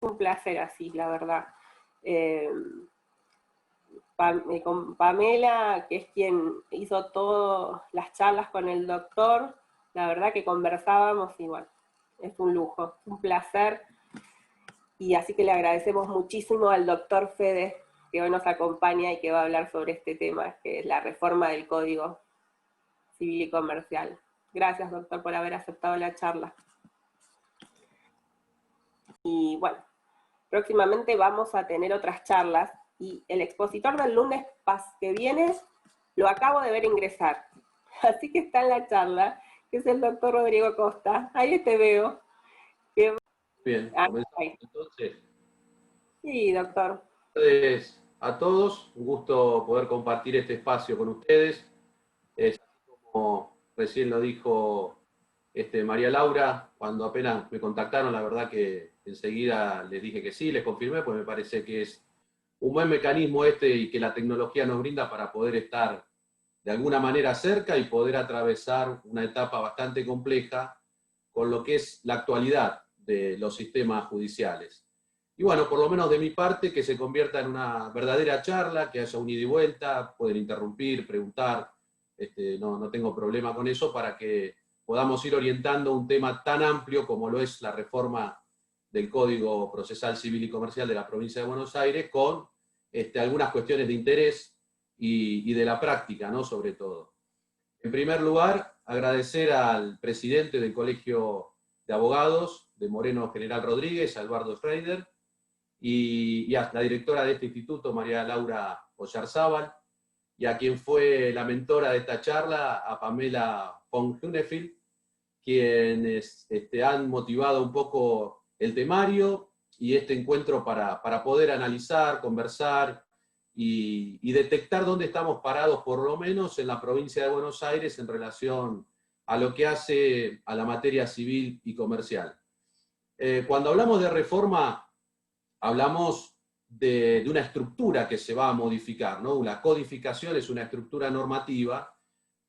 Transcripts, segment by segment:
un placer así, la verdad. Eh, con Pamela, que es quien hizo todas las charlas con el doctor, la verdad que conversábamos y bueno, es un lujo, un placer. Y así que le agradecemos muchísimo al doctor Fede, que hoy nos acompaña y que va a hablar sobre este tema, que es la reforma del Código Civil y Comercial. Gracias, doctor, por haber aceptado la charla. Y bueno, próximamente vamos a tener otras charlas y el expositor del lunes que viene lo acabo de ver ingresar. Así que está en la charla, que es el doctor Rodrigo Costa. Ahí te veo. Bien, comenzamos entonces. Sí, doctor. Buenas tardes a todos, un gusto poder compartir este espacio con ustedes. Así como recién lo dijo María Laura, cuando apenas me contactaron, la verdad que enseguida les dije que sí, les confirmé, pues me parece que es un buen mecanismo y que la tecnología nos brinda para poder estar de alguna manera cerca y poder atravesar una etapa bastante compleja con lo que es la actualidad de los sistemas judiciales. Y bueno, por lo menos de mi parte, que se convierta en una verdadera charla, que haya un ida y vuelta, pueden interrumpir, preguntar, no tengo problema con eso, para que podamos ir orientando un tema tan amplio como lo es la reforma del Código Procesal Civil y Comercial de la provincia de Buenos Aires, con algunas cuestiones de interés y de la práctica, ¿no? Sobre todo. En primer lugar, agradecer al presidente del Colegio de Abogados de Moreno General Rodríguez, a Eduardo Schreider, y a la directora de este instituto, María Laura Oyarzábal, y a quien fue la mentora de esta charla, a Pamela von Hunefield, quienes han motivado un poco el temario y este encuentro para poder analizar, conversar y detectar dónde estamos parados, por lo menos en la provincia de Buenos Aires, en relación a lo que hace a la materia civil y comercial. Cuando hablamos de reforma, hablamos de una estructura que se va a modificar, ¿no? La codificación es una estructura normativa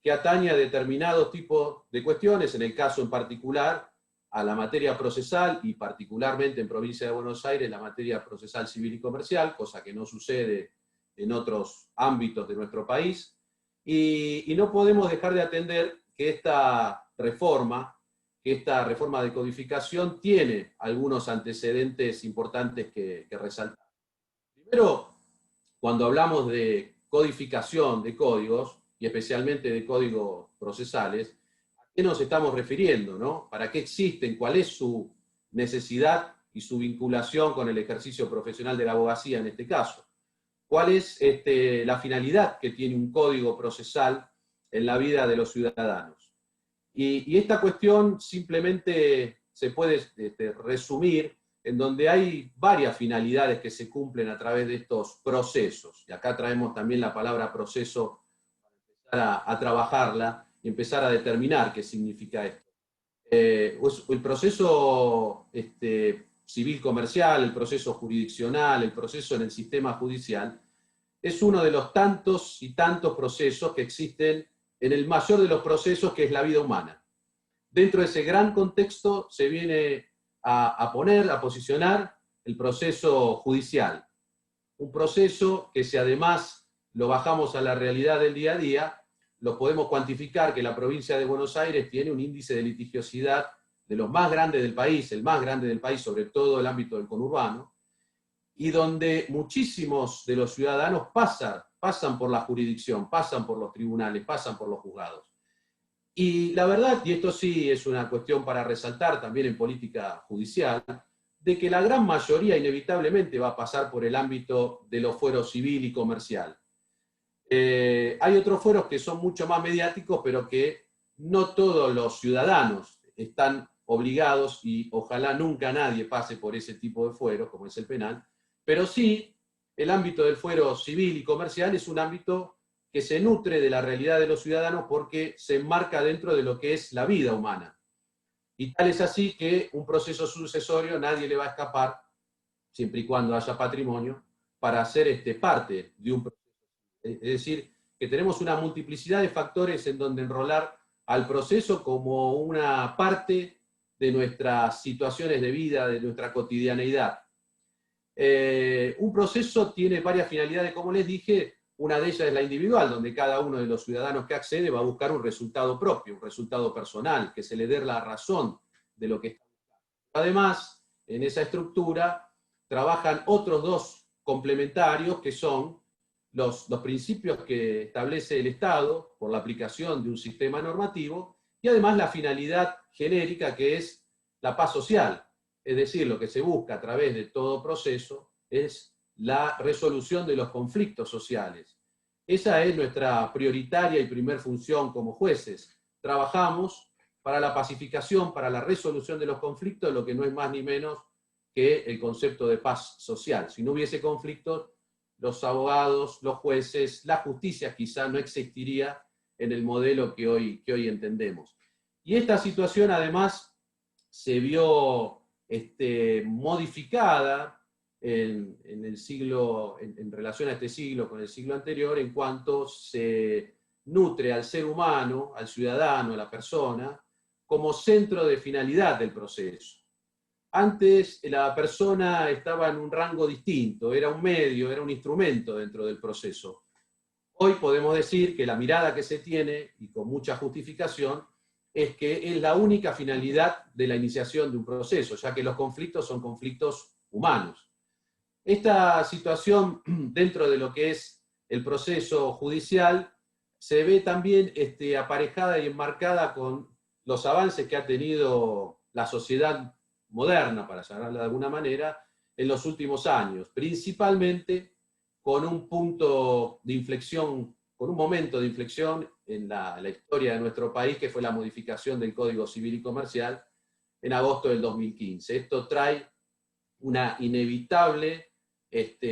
que atañe a determinados tipos de cuestiones, en el caso en particular a la materia procesal y particularmente en provincia de Buenos Aires la materia procesal civil y comercial, cosa que no sucede en otros ámbitos de nuestro país. Y no podemos dejar de atender que esta reforma de codificación tiene algunos antecedentes importantes que resaltar. Primero, cuando hablamos de codificación de códigos, y especialmente de códigos procesales, ¿a qué nos estamos refiriendo, no? ¿Para qué existen? ¿Cuál es su necesidad y su vinculación con el ejercicio profesional de la abogacía en este caso? ¿Cuál es la finalidad que tiene un código procesal en la vida de los ciudadanos? Y esta cuestión simplemente se puede resumir en donde hay varias finalidades que se cumplen a través de estos procesos. Y acá traemos también la palabra proceso para empezar a trabajarla y empezar a determinar qué significa esto. El proceso civil comercial, el proceso jurisdiccional, el proceso en el sistema judicial, es uno de los tantos y tantos procesos que existen en el mayor de los procesos, que es la vida humana. Dentro de ese gran contexto se viene a posicionar el proceso judicial. Un proceso que, si además lo bajamos a la realidad del día a día, lo podemos cuantificar que la provincia de Buenos Aires tiene un índice de litigiosidad de los más grandes del país, el más grande del país, sobre todo el ámbito del conurbano, y donde muchísimos de los ciudadanos pasan por la jurisdicción, pasan por los tribunales, pasan por los juzgados. Y la verdad, y esto sí es una cuestión para resaltar también en política judicial, de que la gran mayoría inevitablemente va a pasar por el ámbito de los fueros civil y comercial. Hay otros fueros que son mucho más mediáticos, pero que no todos los ciudadanos están obligados, y ojalá nunca nadie pase por ese tipo de fueros, como es el penal, pero sí el ámbito del fuero civil y comercial es un ámbito que se nutre de la realidad de los ciudadanos porque se enmarca dentro de lo que es la vida humana. Y tal es así que un proceso sucesorio nadie le va a escapar, siempre y cuando haya patrimonio, para ser parte de un proceso. Es decir, que tenemos una multiplicidad de factores en donde enrolar al proceso como una parte de nuestras situaciones de vida, de nuestra cotidianeidad. Un proceso tiene varias finalidades, como les dije. Una de ellas es la individual, donde cada uno de los ciudadanos que accede va a buscar un resultado propio, un resultado personal, que se le dé la razón de lo que está buscando. Además, en esa estructura trabajan otros dos complementarios, que son los principios que establece el Estado por la aplicación de un sistema normativo, y además la finalidad genérica, que es la paz social. Es decir, lo que se busca a través de todo proceso es la resolución de los conflictos sociales. Esa es nuestra prioritaria y primer función como jueces. Trabajamos para la pacificación, para la resolución de los conflictos, lo que no es más ni menos que el concepto de paz social. Si no hubiese conflictos, los abogados, los jueces, la justicia quizá no existiría en el modelo que hoy entendemos. Y esta situación además se vio modificada en el siglo, en relación a este siglo con el siglo anterior, en cuanto se nutre al ser humano, al ciudadano, a la persona, como centro de finalidad del proceso. Antes la persona estaba en un rango distinto, era un medio, era un instrumento dentro del proceso. Hoy podemos decir que la mirada que se tiene, y con mucha justificación, es que es la única finalidad de la iniciación de un proceso, ya que los conflictos son conflictos humanos. Esta situación dentro de lo que es el proceso judicial se ve también aparejada y enmarcada con los avances que ha tenido la sociedad moderna, para llamarla de alguna manera, en los últimos años, principalmente con un punto de inflexión, con un momento de inflexión en la historia de nuestro país, que fue la modificación del Código Civil y Comercial en agosto del 2015. Esto trae una inevitable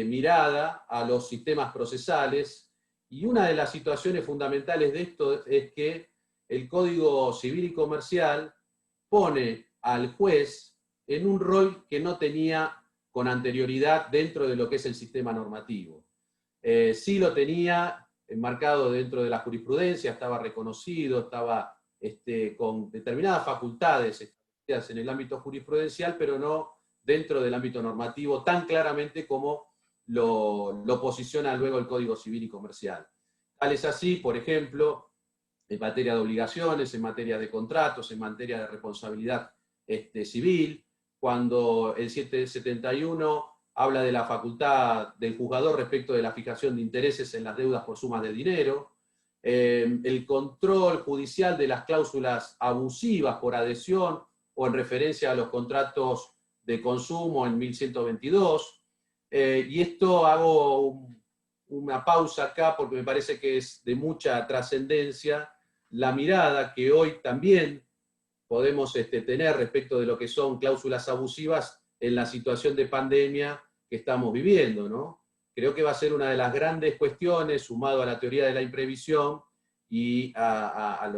mirada a los sistemas procesales, y una de las situaciones fundamentales de esto es que el Código Civil y Comercial pone al juez en un rol que no tenía con anterioridad dentro de lo que es el sistema normativo. Sí lo tenía enmarcado dentro de la jurisprudencia, estaba reconocido, estaba con determinadas facultades establecidas en el ámbito jurisprudencial, pero no dentro del ámbito normativo tan claramente como lo posiciona luego el Código Civil y Comercial. Tal es así, por ejemplo, en materia de obligaciones, en materia de contratos, en materia de responsabilidad civil, cuando el 771 habla de la facultad del juzgador respecto de la fijación de intereses en las deudas por sumas de dinero, el control judicial de las cláusulas abusivas por adhesión o en referencia a los contratos de consumo en 1122, y esto hago una pausa acá porque me parece que es de mucha trascendencia la mirada que hoy también podemos tener respecto de lo que son cláusulas abusivas en la situación de pandemia que estamos viviendo, ¿no? Creo que va a ser una de las grandes cuestiones, sumado a la teoría de la imprevisión y a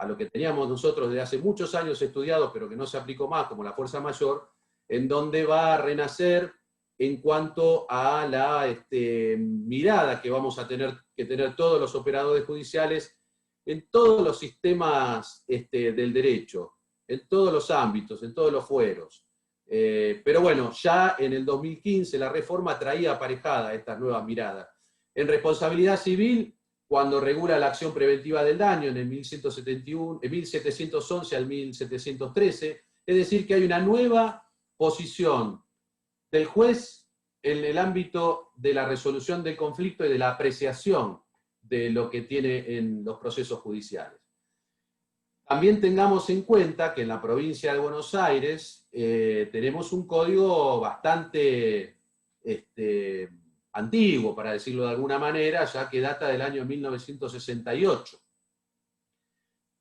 lo que teníamos nosotros desde hace muchos años estudiado, pero que no se aplicó más, como la fuerza mayor, en donde va a renacer en cuanto a la mirada que vamos a tener que tener todos los operadores judiciales en todos los sistemas del derecho, en todos los ámbitos, en todos los fueros. Pero bueno, ya en el 2015 la reforma traía aparejada estas nuevas miradas. En responsabilidad civil, cuando regula la acción preventiva del daño en el 1711 al 1713, es decir, que hay una nueva posición del juez en el ámbito de la resolución del conflicto y de la apreciación de lo que tiene en los procesos judiciales. También tengamos en cuenta que en la provincia de Buenos Aires tenemos un código bastante antiguo, para decirlo de alguna manera, ya que data del año 1968.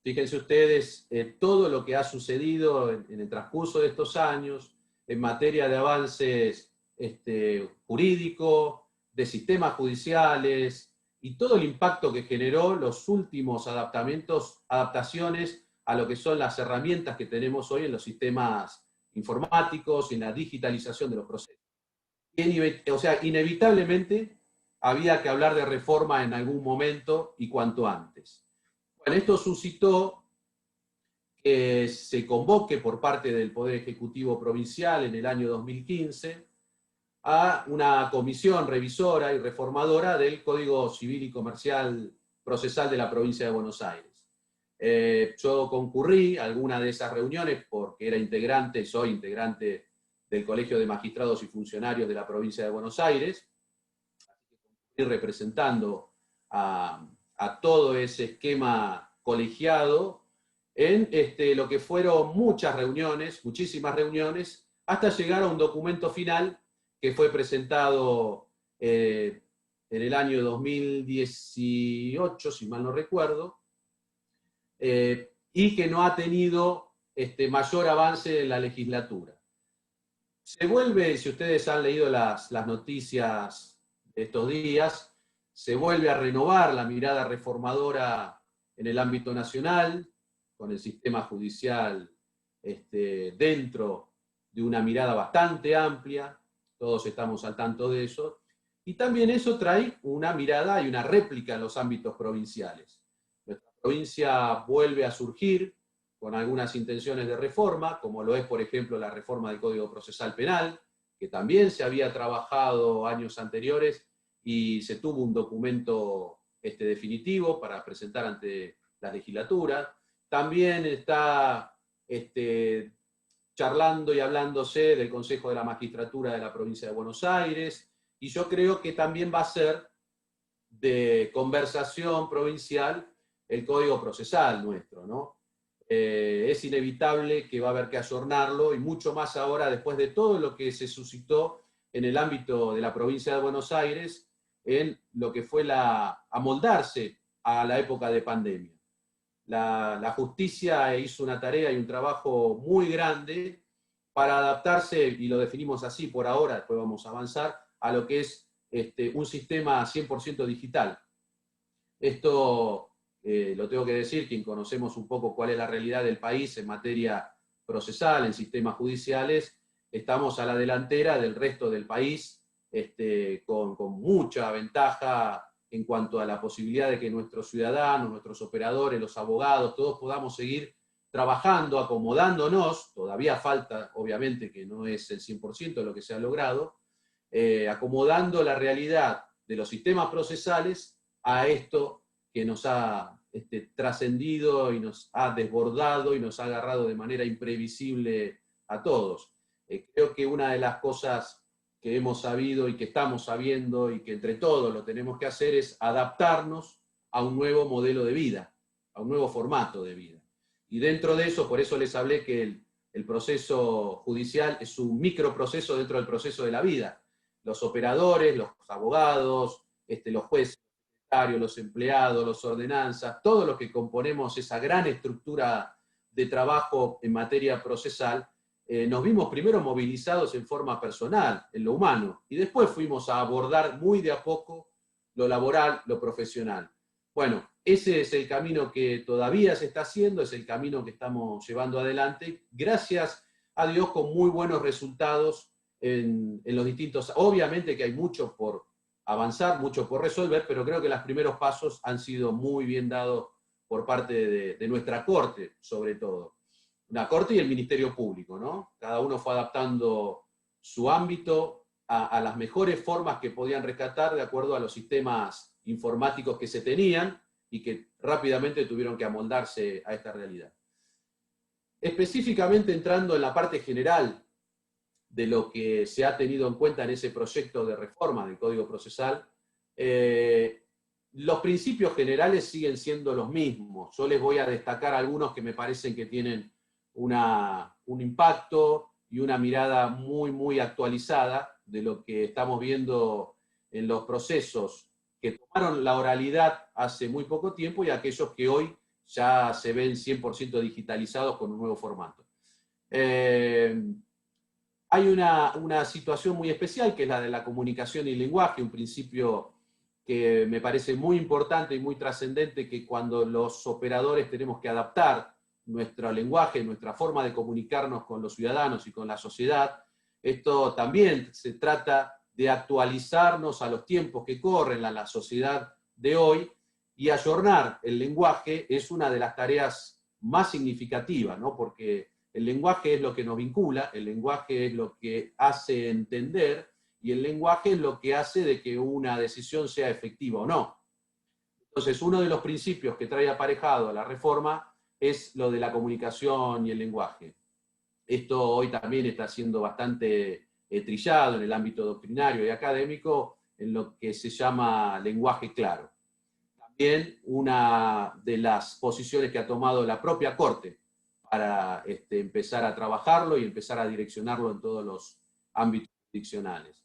Fíjense ustedes todo lo que ha sucedido en el transcurso de estos años en materia de avances jurídico, de sistemas judiciales, y todo el impacto que generó los últimos adaptaciones a lo que son las herramientas que tenemos hoy en los sistemas informáticos y en la digitalización de los procesos. O sea, inevitablemente había que hablar de reforma en algún momento y cuanto antes. Bueno, esto suscitó que se convoque por parte del Poder Ejecutivo Provincial en el año 2015 a una comisión revisora y reformadora del Código Civil y Comercial Procesal de la provincia de Buenos Aires. Yo concurrí a alguna de esas reuniones porque era integrante, soy integrante del Colegio de Magistrados y Funcionarios de la provincia de Buenos Aires, y representando a todo ese esquema colegiado en lo que fueron muchas reuniones, muchísimas reuniones, hasta llegar a un documento final que fue presentado en el año 2018, si mal no recuerdo, y que no ha tenido mayor avance en la legislatura. Se vuelve, si ustedes han leído las noticias de estos días, se vuelve a renovar la mirada reformadora en el ámbito nacional, con el sistema judicial dentro de una mirada bastante amplia, todos estamos al tanto de eso, y también eso trae una mirada y una réplica en los ámbitos provinciales. Nuestra provincia vuelve a surgir con algunas intenciones de reforma, como lo es, por ejemplo, la reforma del Código Procesal Penal, que también se había trabajado años anteriores y se tuvo un documento definitivo para presentar ante la legislatura. También está charlando y hablándose del Consejo de la Magistratura de la provincia de Buenos Aires, y yo creo que también va a ser de conversación provincial el Código Procesal nuestro, ¿no? Es inevitable que va a haber que ayornarlo, y mucho más ahora después de todo lo que se suscitó en el ámbito de la provincia de Buenos Aires, en lo que fue amoldarse a la época de pandemia. La justicia hizo una tarea y un trabajo muy grande para adaptarse, y lo definimos así por ahora, después vamos a avanzar, a lo que es un sistema 100% digital. Esto lo tengo que decir, quien conocemos un poco cuál es la realidad del país en materia procesal, en sistemas judiciales, estamos a la delantera del resto del país, con mucha ventaja en cuanto a la posibilidad de que nuestros ciudadanos, nuestros operadores, los abogados, todos podamos seguir trabajando, acomodándonos. Todavía falta, obviamente, que no es el 100% de lo que se ha logrado, acomodando la realidad de los sistemas procesales a esto que nos ha trascendido y nos ha desbordado y nos ha agarrado de manera imprevisible a todos. Creo que una de las cosas que hemos sabido y que estamos sabiendo y que entre todos lo tenemos que hacer es adaptarnos a un nuevo modelo de vida, a un nuevo formato de vida. Y dentro de eso, por eso les hablé que el proceso judicial es un microproceso dentro del proceso de la vida. Los operadores, los abogados, los jueces, los empleados, los ordenanzas, todos los que componemos esa gran estructura de trabajo en materia procesal, nos vimos primero movilizados en forma personal, en lo humano, y después fuimos a abordar muy de a poco lo laboral, lo profesional. Bueno, ese es el camino que todavía se está haciendo, es el camino que estamos llevando adelante, gracias a Dios, con muy buenos resultados en los distintos. Obviamente que hay mucho por avanzar, mucho por resolver, pero creo que los primeros pasos han sido muy bien dados por parte de nuestra Corte, sobre todo. La Corte y el Ministerio Público, ¿no? Cada uno fue adaptando su ámbito a las mejores formas que podían rescatar de acuerdo a los sistemas informáticos que se tenían y que rápidamente tuvieron que amoldarse a esta realidad. Específicamente entrando en la parte general de lo que se ha tenido en cuenta en ese proyecto de reforma del Código Procesal, los principios generales siguen siendo los mismos. Yo les voy a destacar algunos que me parecen que tienen un impacto y una mirada muy, muy actualizada de lo que estamos viendo en los procesos que tomaron la oralidad hace muy poco tiempo y aquellos que hoy ya se ven 100% digitalizados con un nuevo formato. Hay una situación muy especial que es la de la comunicación y el lenguaje, un principio que me parece muy importante y muy trascendente, que cuando los operadores tenemos que adaptar nuestro lenguaje, nuestra forma de comunicarnos con los ciudadanos y con la sociedad, esto también se trata de actualizarnos a los tiempos que corren a la sociedad de hoy, y ayornar el lenguaje es una de las tareas más significativas, ¿no? Porque el lenguaje es lo que nos vincula, el lenguaje es lo que hace entender, y el lenguaje es lo que hace de que una decisión sea efectiva o no. Entonces, uno de los principios que trae aparejado a la reforma es lo de la comunicación y el lenguaje. Esto hoy también está siendo bastante trillado en el ámbito doctrinario y académico en lo que se llama lenguaje claro. También una de las posiciones que ha tomado la propia Corte para empezar a trabajarlo y empezar a direccionarlo en todos los ámbitos jurisdiccionales.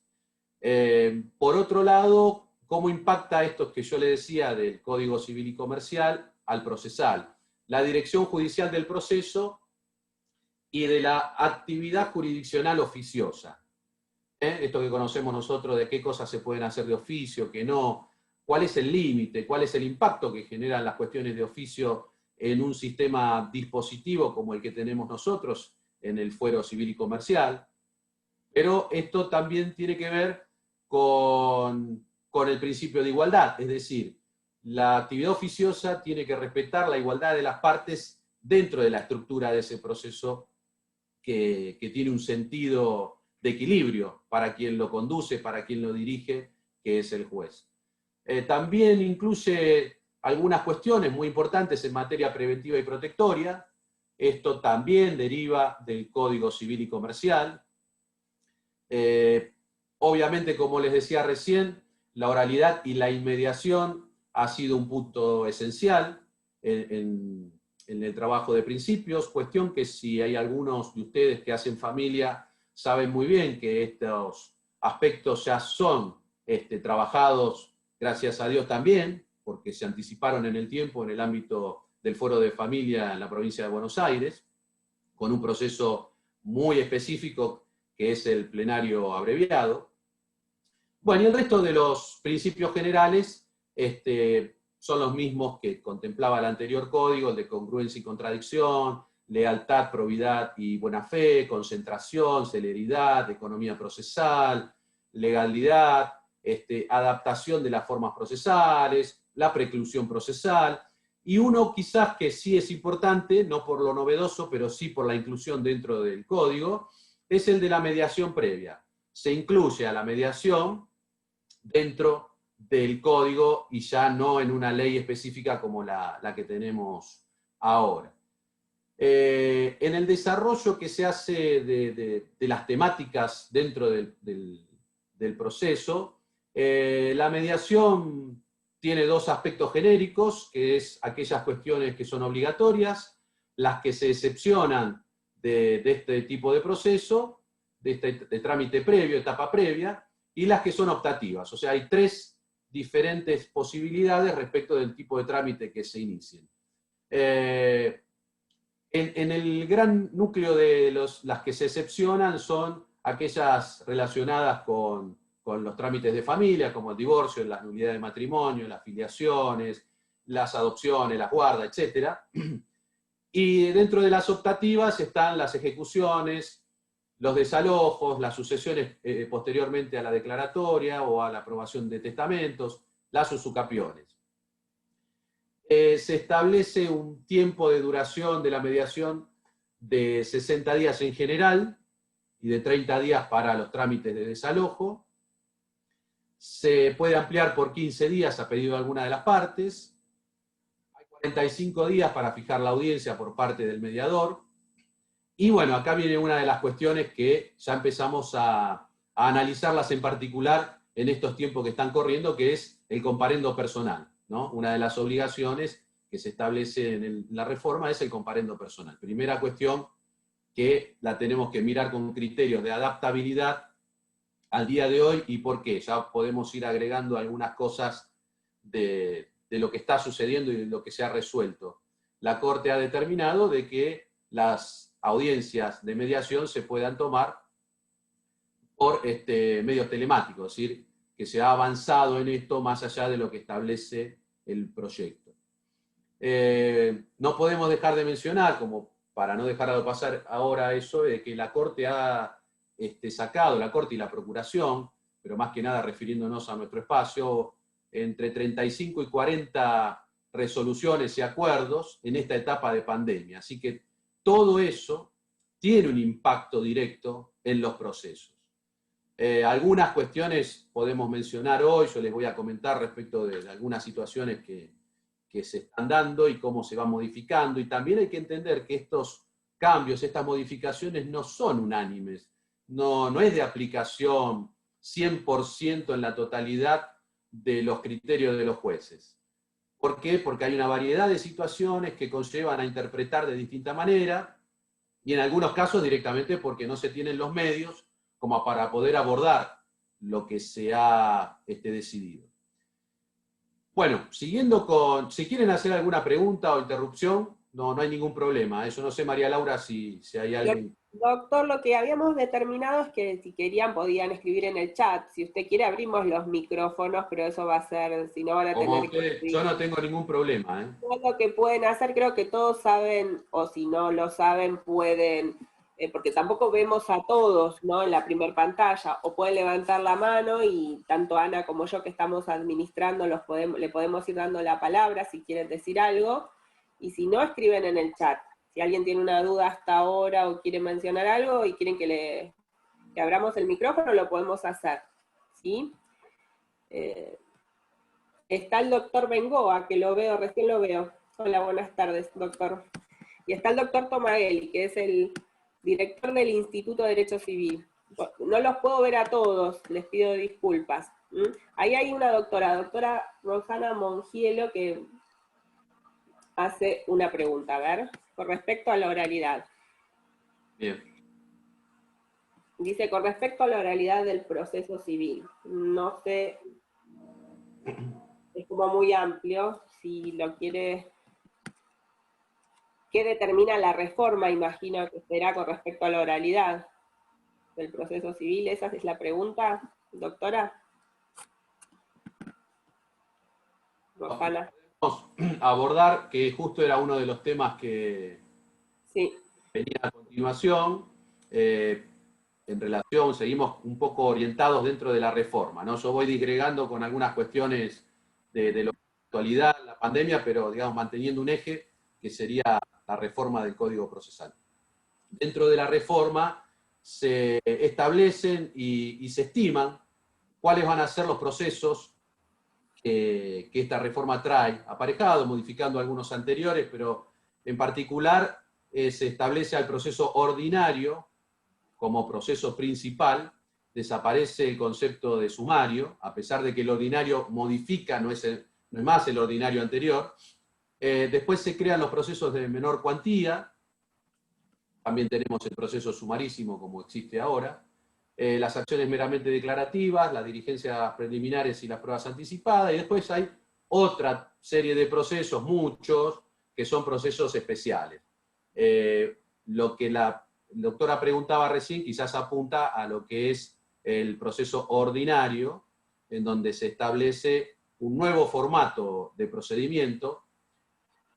Por otro lado, ¿cómo impacta esto que yo le decía del Código Civil y Comercial al procesal? La dirección judicial del proceso y de la actividad jurisdiccional oficiosa. Esto que conocemos nosotros de qué cosas se pueden hacer de oficio, qué no, cuál es el límite, cuál es el impacto que generan las cuestiones de oficio en un sistema dispositivo como el que tenemos nosotros en el fuero civil y comercial. Pero esto también tiene que ver con el principio de igualdad, es decir, la actividad oficiosa tiene que respetar la igualdad de las partes dentro de la estructura de ese proceso que tiene un sentido de equilibrio para quien lo conduce, para quien lo dirige, que es el juez. También incluye algunas cuestiones muy importantes en materia preventiva y protectoria. Esto también deriva del Código Civil y Comercial. Obviamente, como les decía recién, la oralidad y la inmediación ha sido un punto esencial en el trabajo de principios, cuestión que si hay algunos de ustedes que hacen familia, saben muy bien que estos aspectos ya son trabajados, gracias a Dios también, porque se anticiparon en el tiempo en el ámbito del foro de familia en la provincia de Buenos Aires, con un proceso muy específico que es el plenario abreviado. Bueno, y el resto de los principios generales son los mismos que contemplaba el anterior código, el de congruencia y contradicción, lealtad, probidad y buena fe, concentración, celeridad, economía procesal, legalidad, adaptación de las formas procesales, la preclusión procesal, y uno quizás que sí es importante, no por lo novedoso, pero sí por la inclusión dentro del código, es el de la mediación previa. Se incluye a la mediación dentro del código y ya no en una ley específica como la que tenemos ahora. En el desarrollo que se hace de las temáticas dentro del proceso, la mediación tiene dos aspectos genéricos, que es aquellas cuestiones que son obligatorias, las que se excepcionan de este tipo de proceso, de trámite previo, etapa previa, y las que son optativas. O sea, hay tres diferentes posibilidades respecto del tipo de trámite que se inicien. En el gran núcleo de las que se excepcionan son aquellas relacionadas con los trámites de familia, como el divorcio, las nulidades de matrimonio, las filiaciones, las adopciones, las guardas, etc. Y dentro de las optativas están las ejecuciones, los desalojos, las sucesiones posteriormente a la declaratoria o a la aprobación de testamentos, las usucapiones. Se establece un tiempo de duración de la mediación de 60 días en general y de 30 días para los trámites de desalojo. Se puede ampliar por 15 días a pedido de alguna de las partes. Hay 45 días para fijar la audiencia por parte del mediador. Y bueno, acá viene una de las cuestiones que ya empezamos a analizarlas en particular en estos tiempos que están corriendo, que es el comparendo personal, ¿no? Una de las obligaciones que se establece en la reforma es el comparendo personal. Primera cuestión que la tenemos que mirar con criterios de adaptabilidad al día de hoy y por qué. Ya podemos ir agregando algunas cosas de lo que está sucediendo y de lo que se ha resuelto. La Corte ha determinado de que las audiencias de mediación se puedan tomar por medios telemáticos, es decir, que se ha avanzado en esto más allá de lo que establece el proyecto. No podemos dejar de mencionar, como para no dejar de pasar ahora eso, de que la Corte ha sacado, la Corte y la Procuración, pero más que nada refiriéndonos a nuestro espacio, entre 35 y 40 resoluciones y acuerdos en esta etapa de pandemia. Así que todo eso tiene un impacto directo en los procesos. Algunas cuestiones podemos mencionar hoy, yo les voy a comentar respecto de algunas situaciones que se están dando y cómo se van modificando, y también hay que entender que estos cambios, estas modificaciones no son unánimes, no es de aplicación 100% en la totalidad de los criterios de los jueces. ¿Por qué? Porque hay una variedad de situaciones que conllevan a interpretar de distinta manera, y en algunos casos directamente porque no se tienen los medios como para poder abordar lo que se ha decidido. Bueno, siguiendo con, si quieren hacer alguna pregunta o interrupción, no hay ningún problema. Eso no sé, María Laura, si hay alguien. Doctor, lo que habíamos determinado es que si querían podían escribir en el chat. Si usted quiere abrimos los micrófonos, pero eso va a ser, si no van a Como tener ustedes, que... yo no tengo ningún problema, ¿eh? Todo lo que pueden hacer, creo que todos saben, o si no lo saben, pueden, porque tampoco vemos a todos, ¿no? En la primer pantalla, o pueden levantar la mano y tanto Ana como yo que estamos administrando le podemos ir dando la palabra si quieren decir algo, y si no, escriben en el chat. Si alguien tiene una duda hasta ahora o quiere mencionar algo y quieren que abramos el micrófono, lo podemos hacer, ¿sí? Está el doctor Bengoa, que lo veo, recién lo veo. Hola, buenas tardes, doctor. Y está el doctor Tomagueli, que es el director del Instituto de Derecho Civil. No los puedo ver a todos, les pido disculpas. Ahí hay una doctora Rosana Mongielo, que hace una pregunta, a ver, con respecto a la oralidad. Bien. Dice, con respecto a la oralidad del proceso civil, no sé, es como muy amplio, si lo quiere... ¿Qué determina la reforma? Imagino que será con respecto a la oralidad del proceso civil. ¿Esa es la pregunta, doctora? Rosana. Vamos a abordar, que justo era uno de los temas que Sí. venía a continuación, en relación, seguimos un poco orientados dentro de la reforma, ¿no? Yo voy disgregando con algunas cuestiones de la actualidad, la pandemia, pero digamos manteniendo un eje que sería la reforma del Código Procesal. Dentro de la reforma se establecen y se estiman cuáles van a ser los procesos que esta reforma trae, aparejado, modificando algunos anteriores, pero en particular se establece al proceso ordinario como proceso principal, desaparece el concepto de sumario, a pesar de que el ordinario modifica, no es más el ordinario anterior. Después se crean los procesos de menor cuantía, también tenemos el proceso sumarísimo como existe ahora, las acciones meramente declarativas, las diligencias preliminares y las pruebas anticipadas, y después hay otra serie de procesos, muchos, que son procesos especiales. Lo que la doctora preguntaba recién quizás apunta a lo que es el proceso ordinario, en donde se establece un nuevo formato de procedimiento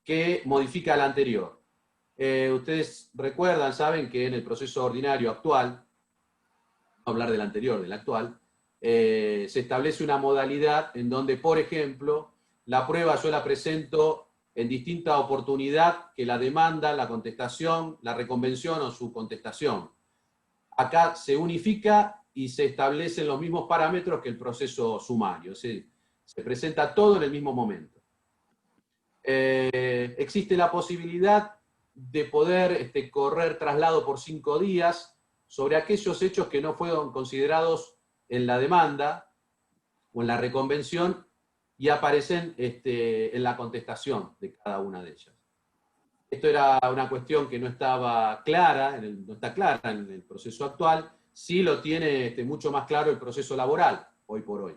que modifica el anterior. Ustedes recuerdan, saben que en el proceso ordinario actual, no hablar del anterior, del actual, se establece una modalidad en donde, por ejemplo, la prueba yo la presento en distinta oportunidad que la demanda, la contestación, la reconvención o su contestación. Acá se unifica y se establecen los mismos parámetros que el proceso sumario, se presenta todo en el mismo momento. Existe la posibilidad de poder correr traslado por 5 días sobre aquellos hechos que no fueron considerados en la demanda o en la reconvención y aparecen en la contestación de cada una de ellas. Esto era una cuestión que no estaba clara, no está clara en el proceso actual, sí lo tiene mucho más claro el proceso laboral, hoy por hoy.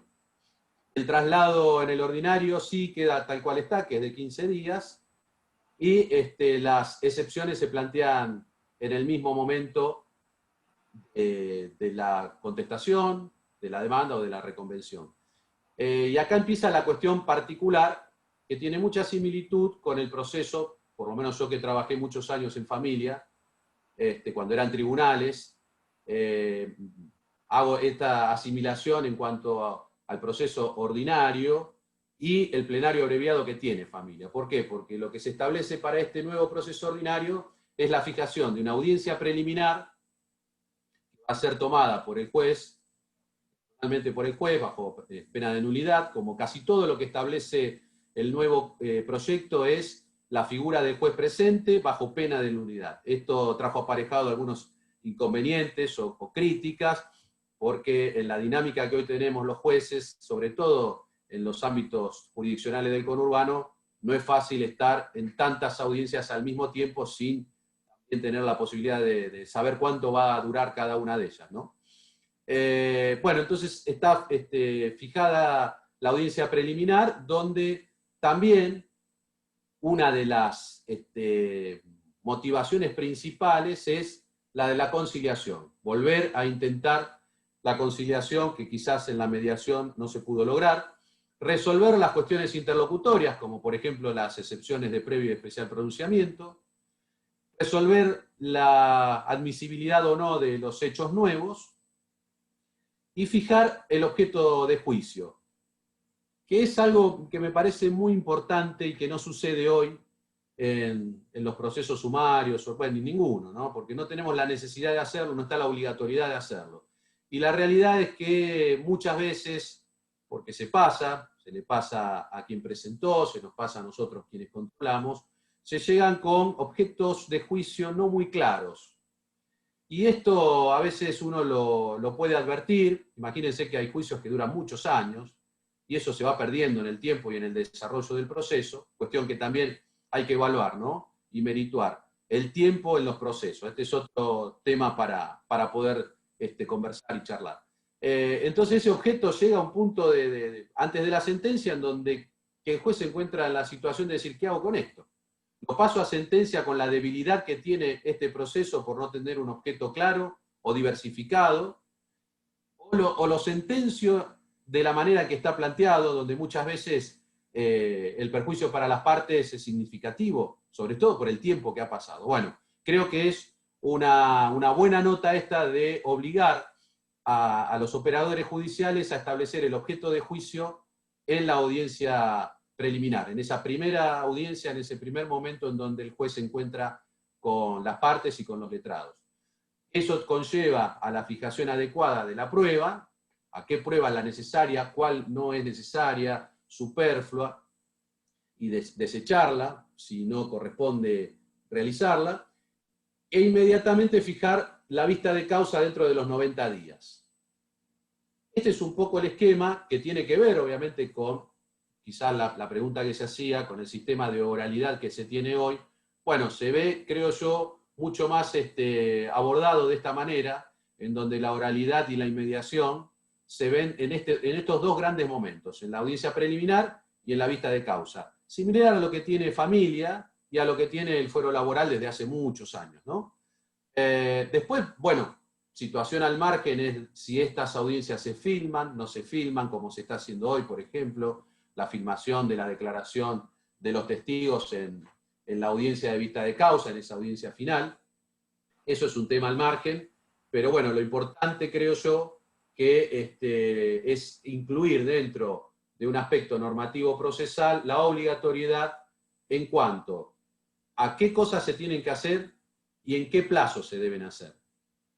El traslado en el ordinario sí queda tal cual está, que es de 15 días, y las excepciones se plantean en el mismo momento de la contestación, de la demanda o de la reconvención. Y acá empieza la cuestión particular, que tiene mucha similitud con el proceso, por lo menos yo que trabajé muchos años en familia, cuando eran tribunales, hago esta asimilación en cuanto al proceso ordinario y el plenario abreviado que tiene familia. ¿Por qué? Porque lo que se establece para este nuevo proceso ordinario es la fijación de una audiencia preliminar que va a ser tomada por el juez personalmente por el juez bajo pena de nulidad. Como casi todo lo que establece el nuevo proyecto es la figura del juez presente bajo pena de nulidad. Esto trajo aparejado algunos inconvenientes o críticas, porque en la dinámica que hoy tenemos los jueces, sobre todo en los ámbitos jurisdiccionales del conurbano, no es fácil estar en tantas audiencias al mismo tiempo sin también tener la posibilidad de saber cuánto va a durar cada una de ellas, ¿no? Bueno, entonces está fijada la audiencia preliminar, donde también una de las motivaciones principales es la de la conciliación. Volver a intentar la conciliación que quizás en la mediación no se pudo lograr. Resolver las cuestiones interlocutorias, como por ejemplo las excepciones de previo y especial pronunciamiento. Resolver la admisibilidad o no de los hechos nuevos. Y fijar el objeto de juicio, que es algo que me parece muy importante y que no sucede hoy en los procesos sumarios, o bueno, ni ninguno, ¿no? Porque no tenemos la necesidad de hacerlo, no está la obligatoriedad de hacerlo. Y la realidad es que muchas veces, porque se le pasa a quien presentó, se nos pasa a nosotros quienes controlamos, se llegan con objetos de juicio no muy claros. Y esto a veces uno lo puede advertir. Imagínense que hay juicios que duran muchos años, y eso se va perdiendo en el tiempo y en el desarrollo del proceso, cuestión que también hay que evaluar, ¿no? Y merituar el tiempo en los procesos. Este es otro tema para poder conversar y charlar. Entonces ese objeto llega a un punto antes de la sentencia en donde que el juez se encuentra en la situación de decir, ¿qué hago con esto? Lo paso a sentencia con la debilidad que tiene este proceso por no tener un objeto claro o diversificado, o lo sentencio de la manera que está planteado, donde muchas veces el perjuicio para las partes es significativo, sobre todo por el tiempo que ha pasado. Bueno, creo que es una buena nota esta de obligar a los operadores judiciales a establecer el objeto de juicio en la audiencia preliminar, en esa primera audiencia, en ese primer momento en donde el juez se encuentra con las partes y con los letrados. Eso conlleva a la fijación adecuada de la prueba, a qué prueba es la necesaria, cuál no es necesaria, superflua, y desecharla, si no corresponde realizarla, e inmediatamente fijar la vista de causa dentro de los 90 días. Este es un poco el esquema que tiene que ver, obviamente, con quizás la pregunta que se hacía, con el sistema de oralidad que se tiene hoy. Bueno, se ve, creo yo, mucho más abordado de esta manera, en donde la oralidad y la inmediación se ven en estos dos grandes momentos, en la audiencia preliminar y en la vista de causa. Similar a lo que tiene familia y a lo que tiene el fuero laboral desde hace muchos años, ¿no? Después, bueno, situación al margen es si estas audiencias se filman, no se filman, como se está haciendo hoy, por ejemplo, la filmación de la declaración de los testigos en la audiencia de vista de causa, en esa audiencia final. Eso es un tema al margen, pero bueno, lo importante creo yo que es incluir dentro de un aspecto normativo procesal la obligatoriedad en cuanto a qué cosas se tienen que hacer y en qué plazo se deben hacer.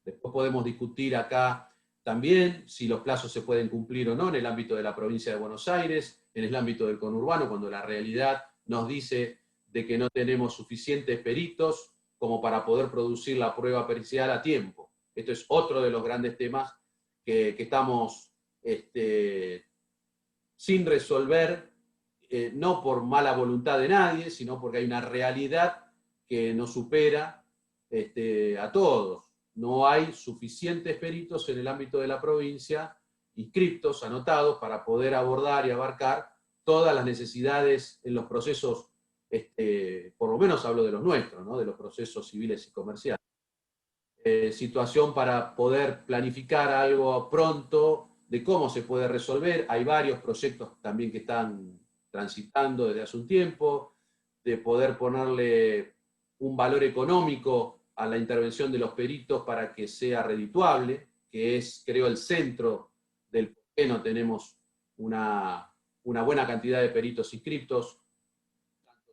Después podemos discutir acá también si los plazos se pueden cumplir o no en el ámbito de la provincia de Buenos Aires, en el ámbito del conurbano, cuando la realidad nos dice de que no tenemos suficientes peritos como para poder producir la prueba pericial a tiempo. Esto es otro de los grandes temas que estamos sin resolver, no por mala voluntad de nadie, sino porque hay una realidad que nos supera a todos. No hay suficientes peritos en el ámbito de la provincia, inscriptos, anotados, para poder abordar y abarcar todas las necesidades en los procesos, por lo menos hablo de los nuestros, ¿no? De los procesos civiles y comerciales. Situación para poder planificar algo pronto, de cómo se puede resolver. Hay varios proyectos también que están transitando desde hace un tiempo, de poder ponerle un valor económico a la intervención de los peritos para que sea redituable, que es, creo, el centro del por qué no tenemos una buena cantidad de peritos inscriptos, tanto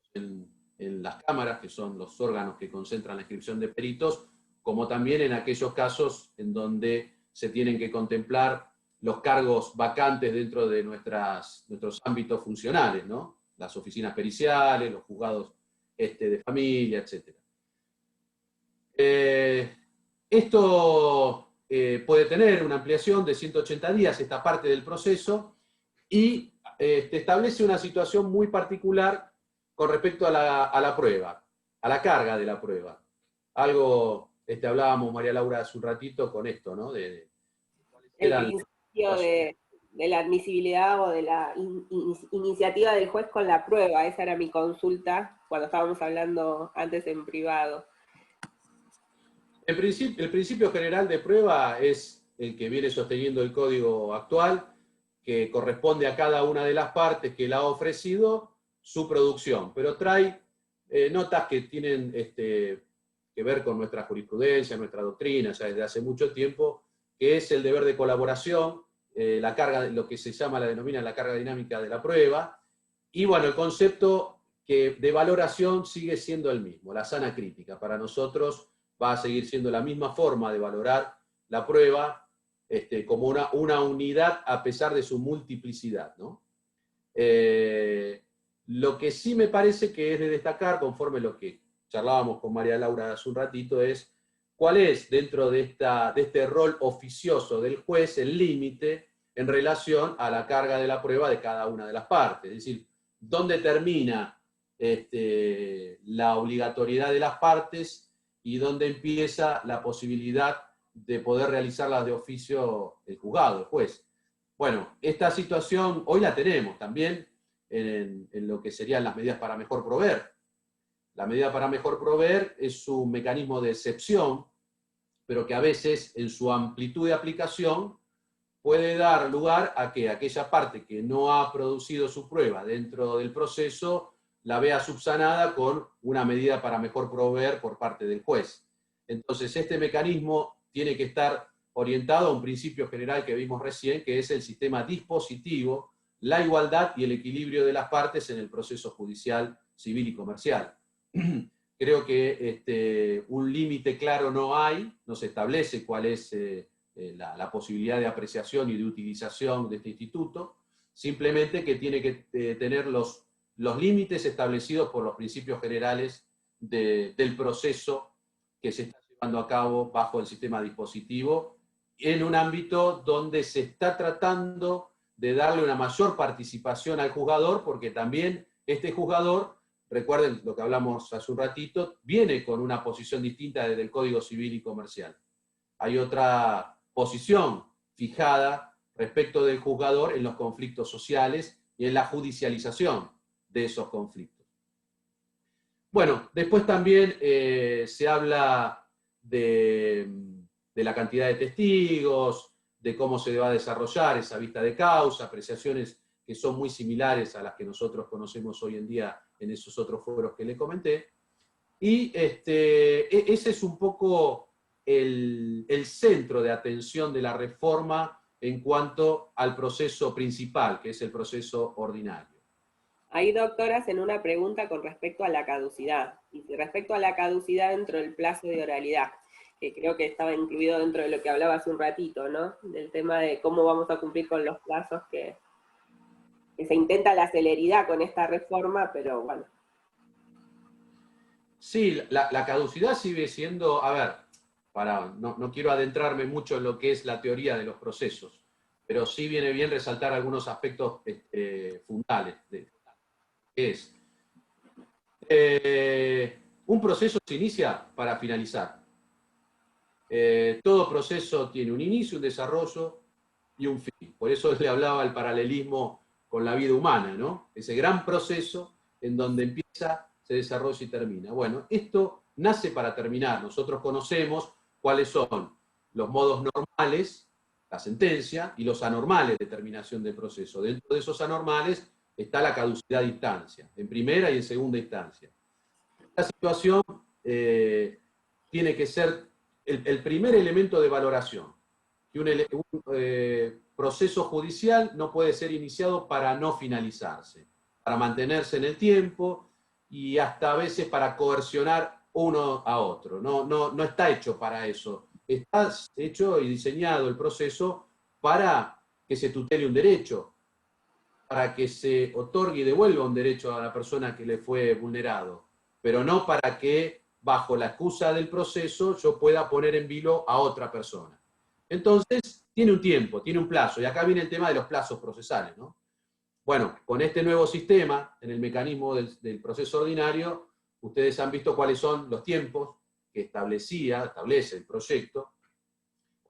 en las cámaras, que son los órganos que concentran la inscripción de peritos, como también en aquellos casos en donde se tienen que contemplar los cargos vacantes dentro de nuestros ámbitos funcionales, ¿no? Las oficinas periciales, los juzgados de familia, etc. Esto puede tener una ampliación de 180 días, esta parte del proceso, y establece una situación muy particular con respecto a la prueba, a la carga de la prueba. Algo hablábamos, María Laura, hace un ratito con esto, ¿no? De cuáles El eran principio los... de la admisibilidad o de la iniciativa del juez con la prueba. Esa era mi consulta cuando estábamos hablando antes en privado. El principio general de prueba es el que viene sosteniendo el código actual, que corresponde a cada una de las partes que la ha ofrecido su producción, pero trae notas que tienen que ver con nuestra jurisprudencia, nuestra doctrina, ya desde hace mucho tiempo, que es el deber de colaboración, la carga, lo que se llama, la denomina la carga dinámica de la prueba, y bueno, el concepto que de valoración sigue siendo el mismo, la sana crítica. Para nosotros va a seguir siendo la misma forma de valorar la prueba, como una unidad a pesar de su multiplicidad, ¿no? Lo que sí me parece que es de destacar, conforme lo que charlábamos con María Laura hace un ratito, es cuál es, dentro de este rol oficioso del juez, el límite en relación a la carga de la prueba de cada una de las partes. Es decir, dónde termina la obligatoriedad de las partes y dónde empieza la posibilidad de poder realizarlas de oficio el juzgado, el juez. Bueno, esta situación hoy la tenemos también en lo que serían las medidas para mejor proveer. La medida para mejor proveer es un mecanismo de excepción, pero que a veces en su amplitud de aplicación puede dar lugar a que aquella parte que no ha producido su prueba dentro del proceso la vea subsanada con una medida para mejor proveer por parte del juez. Entonces, este mecanismo tiene que estar orientado a un principio general que vimos recién, que es el sistema dispositivo, la igualdad y el equilibrio de las partes en el proceso judicial, civil y comercial. Creo que un límite claro no hay, no se establece cuál es la posibilidad de apreciación y de utilización de este instituto, simplemente que tiene que tener los límites establecidos por los principios generales del proceso que se está llevando a cabo bajo el sistema dispositivo, en un ámbito donde se está tratando de darle una mayor participación al juzgador, porque también este juzgador, recuerden lo que hablamos hace un ratito, viene con una posición distinta desde el Código Civil y Comercial. Hay otra posición fijada respecto del juzgador en los conflictos sociales y en la judicialización de esos conflictos. Bueno, después también se habla de la cantidad de testigos, de cómo se va a desarrollar esa vista de causa, apreciaciones que son muy similares a las que nosotros conocemos hoy en día en esos otros foros que le comenté. Y ese es un poco el centro de atención de la reforma en cuanto al proceso principal, que es el proceso ordinario. Ahí, doctora, hacen una pregunta con respecto a la caducidad. Y respecto a la caducidad dentro del plazo de oralidad, que creo que estaba incluido dentro de lo que hablaba hace un ratito, ¿no? Del tema de cómo vamos a cumplir con los plazos que se intenta la celeridad con esta reforma, pero bueno. Sí, la caducidad sigue siendo, a ver, no quiero adentrarme mucho en lo que es la teoría de los procesos, pero sí viene bien resaltar algunos aspectos fundamentales. Es, un proceso se inicia para finalizar. Todo proceso tiene un inicio, un desarrollo y un fin. Por eso le hablaba el paralelismo con la vida humana, ¿no? Ese gran proceso en donde empieza, se desarrolla y termina. Bueno, esto nace para terminar. Nosotros conocemos cuáles son los modos normales, la sentencia, y los anormales de terminación del proceso. Dentro de esos anormales está la caducidad de instancia, en primera y en segunda instancia. Esta situación tiene que ser el primer elemento de valoración. Que un proceso judicial no puede ser iniciado para no finalizarse, para mantenerse en el tiempo y hasta a veces para coercionar uno a otro. No está hecho para eso. Está hecho y diseñado el proceso para que se tutele un derecho, para que se otorgue y devuelva un derecho a la persona que le fue vulnerado, pero no para que, bajo la excusa del proceso, yo pueda poner en vilo a otra persona. Entonces, tiene un tiempo, tiene un plazo, y acá viene el tema de los plazos procesales, ¿no? Bueno, con este nuevo sistema, en el mecanismo del proceso ordinario, ustedes han visto cuáles son los tiempos que establece el proyecto.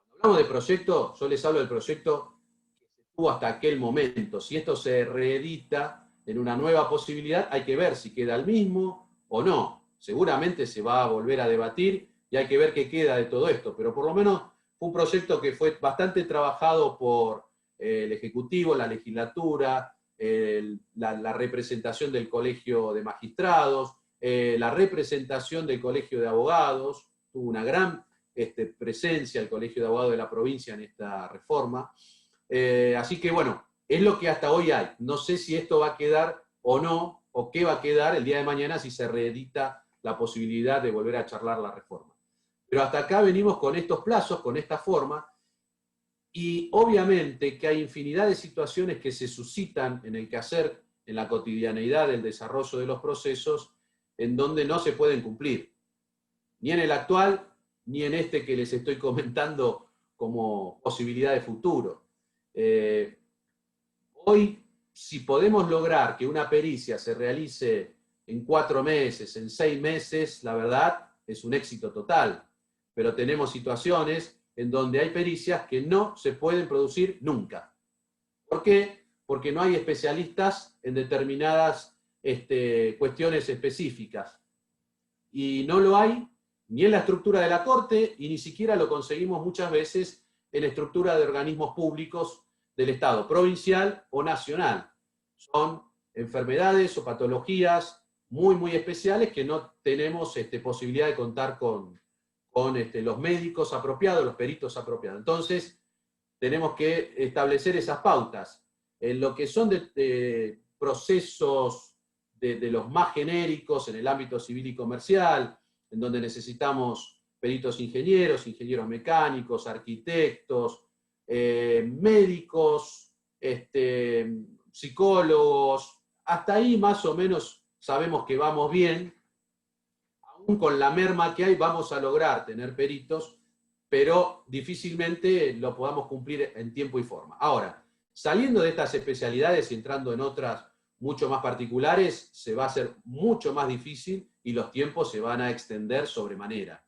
Cuando hablamos de proyecto, yo les hablo del proyecto que se tuvo hasta aquel momento. Si esto se reedita en una nueva posibilidad, hay que ver si queda el mismo o no. Seguramente se va a volver a debatir y hay que ver qué queda de todo esto, pero por lo menos fue un proyecto que fue bastante trabajado por el Ejecutivo, la legislatura, la representación del Colegio de Magistrados, la representación del Colegio de Abogados, tuvo una gran presencia el Colegio de Abogados de la provincia en esta reforma. Así que bueno, es lo que hasta hoy hay. No sé si esto va a quedar o no, o qué va a quedar el día de mañana si se reedita la posibilidad de volver a charlar la reforma. Pero hasta acá venimos con estos plazos, con esta forma, y obviamente que hay infinidad de situaciones que se suscitan en el quehacer, en la cotidianeidad del desarrollo de los procesos, en donde no se pueden cumplir. Ni en el actual, ni en este que les estoy comentando como posibilidad de futuro. Hoy, si podemos lograr que una pericia se realice en 4 meses, en 6 meses, la verdad es un éxito total. Pero tenemos situaciones en donde hay pericias que no se pueden producir nunca. ¿Por qué? Porque no hay especialistas en determinadas cuestiones específicas. Y no lo hay ni en la estructura de la Corte y ni siquiera lo conseguimos muchas veces en la estructura de organismos públicos del Estado, provincial o nacional. Son enfermedades o patologías muy, muy especiales que no tenemos posibilidad de contar con los médicos apropiados, los peritos apropiados. Entonces, tenemos que establecer esas pautas. En lo que son de procesos de los más genéricos en el ámbito civil y comercial, en donde necesitamos peritos ingenieros, ingenieros mecánicos, arquitectos, médicos, psicólogos, hasta ahí más o menos sabemos que vamos bien. Aún con la merma que hay vamos a lograr tener peritos, pero difícilmente lo podamos cumplir en tiempo y forma. Ahora, saliendo de estas especialidades y entrando en otras mucho más particulares, se va a hacer mucho más difícil y los tiempos se van a extender sobremanera.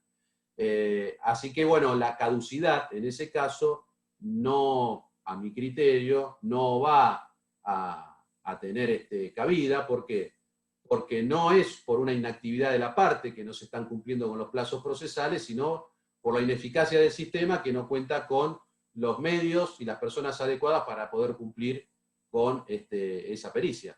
Así que bueno, la caducidad en ese caso no, a mi criterio, no va a tener cabida. ¿Por qué? Porque no es por una inactividad de la parte que no se están cumpliendo con los plazos procesales, sino por la ineficacia del sistema que no cuenta con los medios y las personas adecuadas para poder cumplir con esa pericia.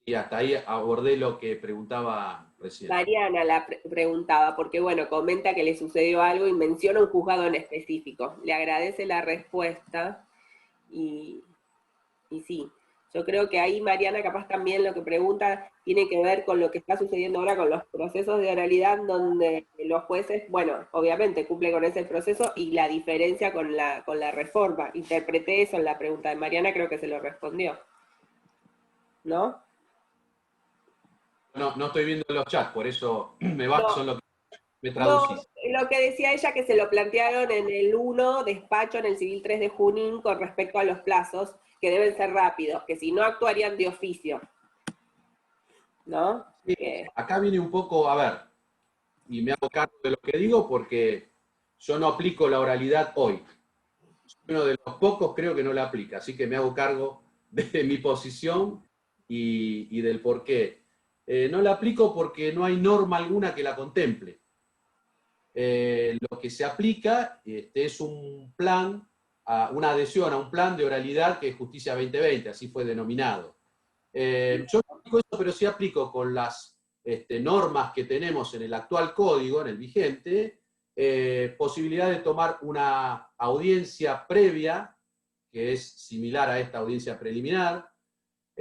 Y hasta ahí abordé lo que preguntaba recién. Mariana preguntaba, porque bueno, comenta que le sucedió algo y menciona un juzgado en específico. Le agradece la respuesta y sí, yo creo que ahí Mariana capaz también lo que pregunta tiene que ver con lo que está sucediendo ahora con los procesos de oralidad, donde los jueces, bueno, obviamente cumplen con ese proceso y la diferencia con la reforma. Interpreté eso en la pregunta de Mariana, creo que se lo respondió. ¿No? No estoy viendo los chats, por eso me baso en lo que me traducís. No, lo que decía ella que se lo plantearon en el 1 despacho, en el Civil 3 de Junín, con respecto a los plazos, que deben ser rápidos, que si no actuarían de oficio. ¿No? Sí, acá viene un poco, a ver, y me hago cargo de lo que digo porque yo no aplico la oralidad hoy. Soy uno de los pocos, creo que no la aplica, así que me hago cargo de mi posición y del por qué. No la aplico porque no hay norma alguna que la contemple. Lo que se aplica es un plan, una adhesión a un plan de oralidad que es Justicia 2020, así fue denominado. Yo no aplico eso, pero sí aplico con las normas que tenemos en el actual código, en el vigente, posibilidad de tomar una audiencia previa, que es similar a esta audiencia preliminar,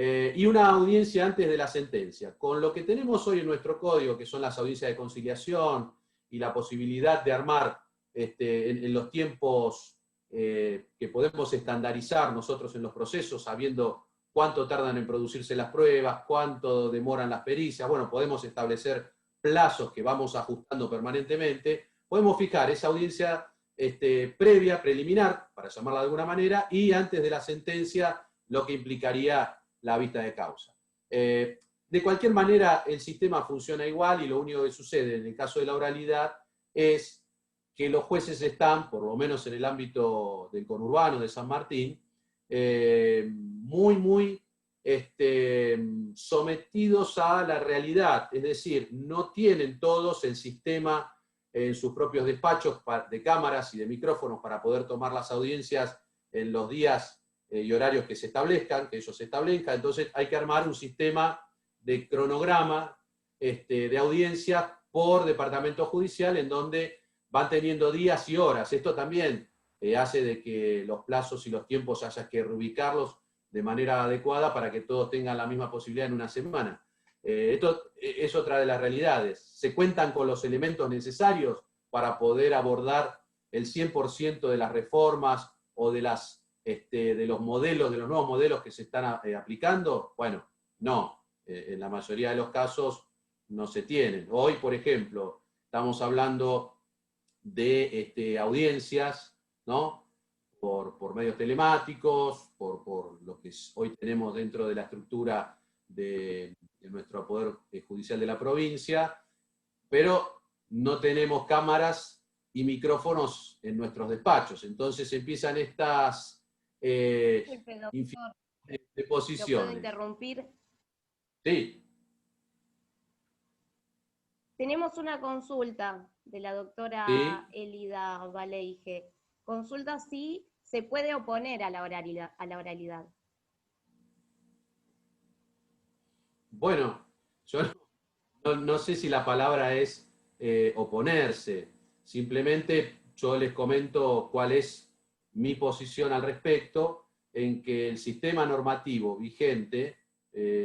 y una audiencia antes de la sentencia. Con lo que tenemos hoy en nuestro código, que son las audiencias de conciliación y la posibilidad de armar en los tiempos que podemos estandarizar nosotros en los procesos, sabiendo cuánto tardan en producirse las pruebas, cuánto demoran las pericias. Bueno, podemos establecer plazos que vamos ajustando permanentemente. Podemos fijar esa audiencia previa, preliminar, para llamarla de alguna manera, y antes de la sentencia, lo que implicaría la vista de causa. De cualquier manera, el sistema funciona igual, y lo único que sucede en el caso de la oralidad es que los jueces están, por lo menos en el ámbito del conurbano de San Martín, muy sometidos a la realidad, es decir, no tienen todos el sistema en sus propios despachos de cámaras y de micrófonos para poder tomar las audiencias en los días y horarios que se establezcan, que ellos establezcan. Entonces hay que armar un sistema de cronograma de audiencias por departamento judicial, en donde van teniendo días y horas. Esto también hace de que los plazos y los tiempos haya que reubicarlos de manera adecuada para que todos tengan la misma posibilidad en una semana. Esto es otra de las realidades. Se cuentan con los elementos necesarios para poder abordar el 100% de las reformas o de los modelos, de los nuevos modelos que se están aplicando. Bueno, no. En la mayoría de los casos no se tienen. Hoy, por ejemplo, estamos hablando de audiencias, ¿no? Por medios telemáticos, por lo que hoy tenemos dentro de la estructura de nuestro Poder Judicial de la provincia, pero no tenemos cámaras y micrófonos en nuestros despachos. Entonces empiezan estas infinidad de posiciones. ¿Lo puedo interrumpir? Sí. Tenemos una consulta de la doctora Elida Valeige. Consulta si se puede oponer a la oralidad. Bueno, yo no sé si la palabra es oponerse. Simplemente yo les comento cuál es mi posición al respecto, en que el sistema normativo vigente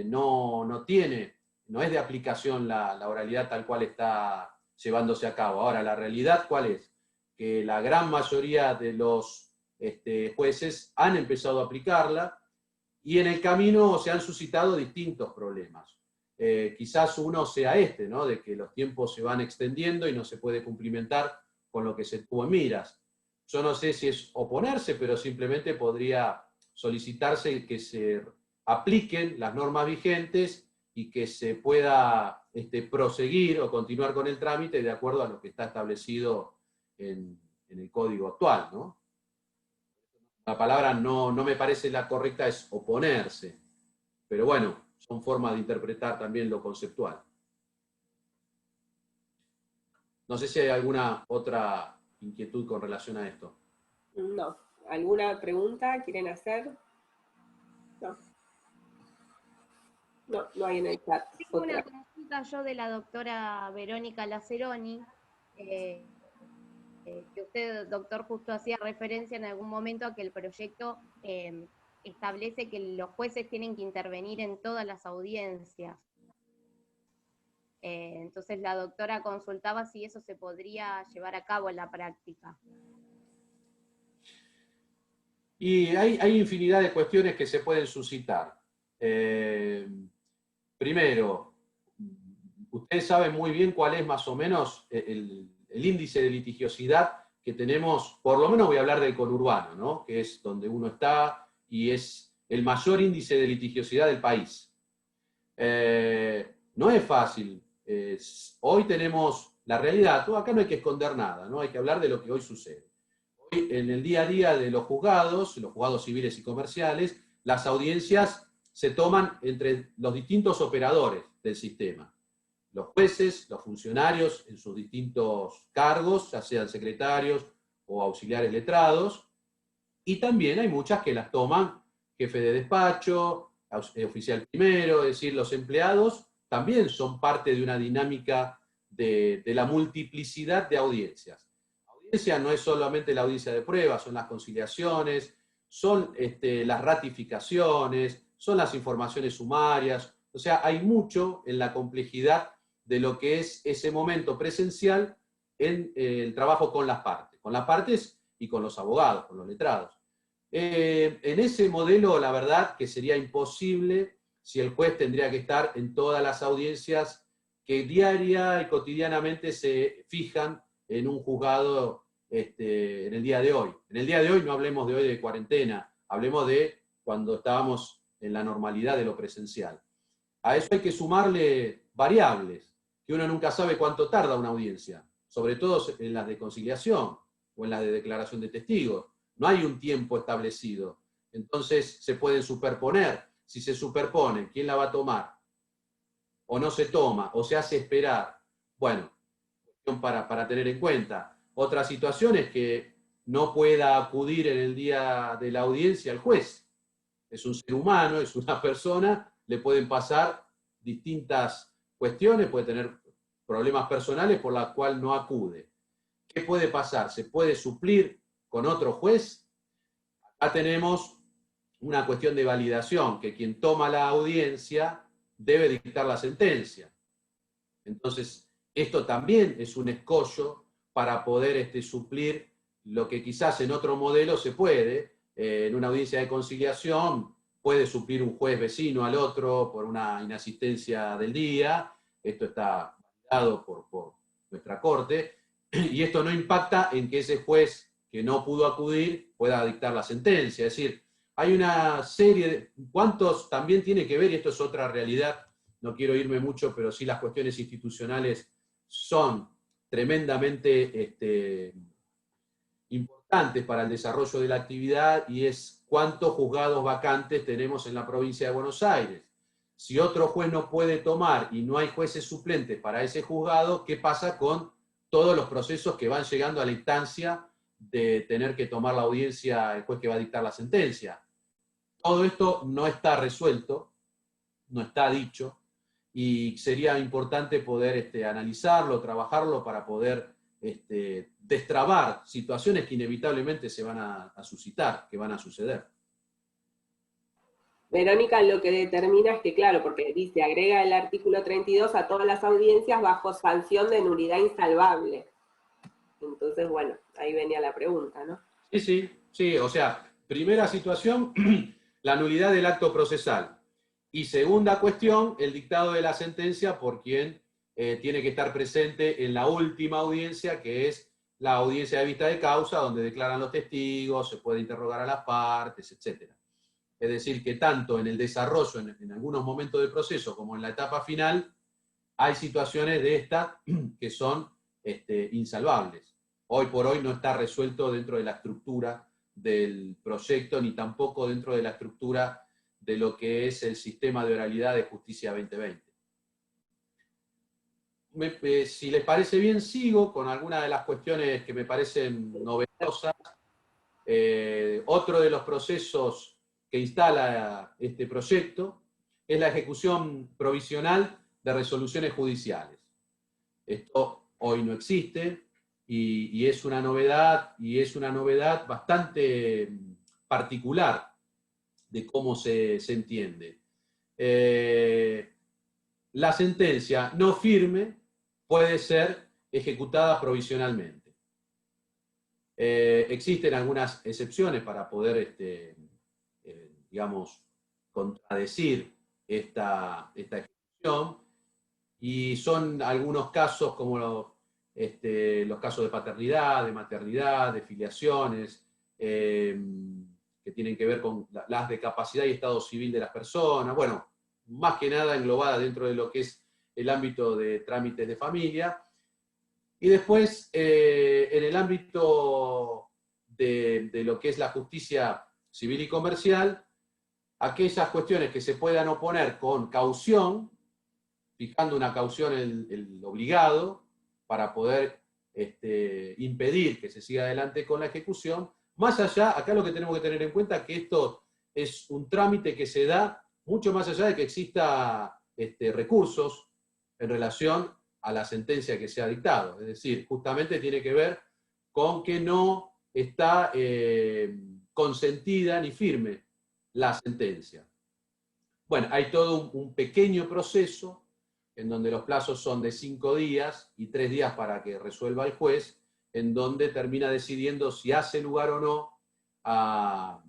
no es de aplicación la oralidad tal cual está llevándose a cabo. Ahora, la realidad, ¿cuál es? Que la gran mayoría de los jueces han empezado a aplicarla, y en el camino se han suscitado distintos problemas. Quizás uno sea ¿no? De que los tiempos se van extendiendo y no se puede cumplimentar con lo que se tuvo en miras. Yo no sé si es oponerse, pero simplemente podría solicitarse que se apliquen las normas vigentes y que se pueda proseguir o continuar con el trámite de acuerdo a lo que está establecido en el código actual, ¿no? La palabra no me parece la correcta, es oponerse. Pero bueno, son formas de interpretar también lo conceptual. No sé si hay alguna otra inquietud con relación a esto. No. ¿Alguna pregunta quieren hacer? No hay en el chat. Tengo una consulta yo de la doctora Verónica Laceroni, que usted, doctor, justo hacía referencia en algún momento a que el proyecto establece que los jueces tienen que intervenir en todas las audiencias. Entonces la doctora consultaba si eso se podría llevar a cabo en la práctica. Y hay infinidad de cuestiones que se pueden suscitar. Primero, ustedes saben muy bien cuál es más o menos el índice de litigiosidad que tenemos. Por lo menos voy a hablar del conurbano, ¿no? Que es donde uno está y es el mayor índice de litigiosidad del país. No es fácil. Hoy tenemos la realidad. Acá no hay que esconder nada, ¿no? Hay que hablar de lo que hoy sucede. Hoy, en el día a día de los juzgados civiles y comerciales, las audiencias se toman entre los distintos operadores del sistema. Los jueces, los funcionarios en sus distintos cargos, ya sean secretarios o auxiliares letrados, y también hay muchas que las toman jefe de despacho, oficial primero, es decir, los empleados también son parte de una dinámica de la multiplicidad de audiencias. La audiencia no es solamente la audiencia de pruebas, son las conciliaciones, son las ratificaciones, son las informaciones sumarias. O sea, hay mucho en la complejidad de lo que es ese momento presencial en el trabajo con las partes. Con las partes y con los abogados, con los letrados. En ese modelo, la verdad que sería imposible si el juez tendría que estar en todas las audiencias que diaria y cotidianamente se fijan en un juzgado en el día de hoy. En el día de hoy no hablemos de hoy de cuarentena, hablemos de cuando estábamos en la normalidad de lo presencial. A eso hay que sumarle variables, que uno nunca sabe cuánto tarda una audiencia, sobre todo en las de conciliación o en las de declaración de testigos. No hay un tiempo establecido. Entonces se pueden superponer. Si se superpone, ¿quién la va a tomar? O no se toma, o se hace esperar. Bueno, para tener en cuenta. Otra situación es que no pueda acudir en el día de la audiencia al juez. Es un ser humano, es una persona, le pueden pasar distintas cuestiones, puede tener problemas personales por las cuales no acude. ¿Qué puede pasar? ¿Se puede suplir con otro juez? Acá tenemos una cuestión de validación, que quien toma la audiencia debe dictar la sentencia. Entonces, esto también es un escollo para poder suplir lo que quizás en otro modelo se puede. En una audiencia de conciliación puede suplir un juez vecino al otro por una inasistencia del día. Esto está validado por nuestra Corte. Y esto no impacta en que ese juez que no pudo acudir pueda dictar la sentencia. Es decir, hay una serie de... ¿Cuántos también tiene que ver? Y esto es otra realidad, no quiero irme mucho, pero sí las cuestiones institucionales son tremendamente importantes para el desarrollo de la actividad, y es cuántos juzgados vacantes tenemos en la provincia de Buenos Aires. Si otro juez no puede tomar y no hay jueces suplentes para ese juzgado, ¿qué pasa con todos los procesos que van llegando a la instancia de tener que tomar la audiencia el juez que va a dictar la sentencia? Todo esto no está resuelto, no está dicho, y sería importante poder analizarlo, trabajarlo para poder destrabar situaciones que inevitablemente se van a suscitar, que van a suceder. Verónica lo que determina es que, claro, porque dice, agrega el artículo 32 a todas las audiencias bajo sanción de nulidad insalvable. Entonces, bueno, ahí venía la pregunta, ¿no? Sí, o sea, primera situación, la nulidad del acto procesal. Y segunda cuestión, el dictado de la sentencia por quien tiene que estar presente en la última audiencia, que es la audiencia de vista de causa, donde declaran los testigos, se puede interrogar a las partes, etc. Es decir, que tanto en el desarrollo, en algunos momentos del proceso, como en la etapa final, hay situaciones de estas que son insalvables. Hoy por hoy no está resuelto dentro de la estructura del proyecto, ni tampoco dentro de la estructura de lo que es el sistema de oralidad de Justicia 2020. Si les parece bien, sigo con algunas de las cuestiones que me parecen novedosas. Otro de los procesos que instala este proyecto es la ejecución provisional de resoluciones judiciales. Esto hoy no existe y es una novedad, bastante particular de cómo se entiende. La sentencia no firme puede ser ejecutada provisionalmente. Existen algunas excepciones para poder, digamos, contradecir esta ejecución, y son algunos casos como los casos de paternidad, de maternidad, de filiaciones, que tienen que ver con las de capacidad y estado civil de las personas, bueno, más que nada englobada dentro de lo que es el ámbito de trámites de familia. Y después, en el ámbito de lo que es la justicia civil y comercial, aquellas cuestiones que se puedan oponer con caución, fijando una caución el obligado para poder impedir que se siga adelante con la ejecución. Más allá, acá lo que tenemos que tener en cuenta es que esto es un trámite que se da mucho más allá de que exista recursos en relación a la sentencia que se ha dictado. Es decir, justamente tiene que ver con que no está consentida ni firme la sentencia. Bueno, hay todo un pequeño proceso en donde los plazos son de 5 días y 3 días para que resuelva el juez, en donde termina decidiendo si hace lugar o no a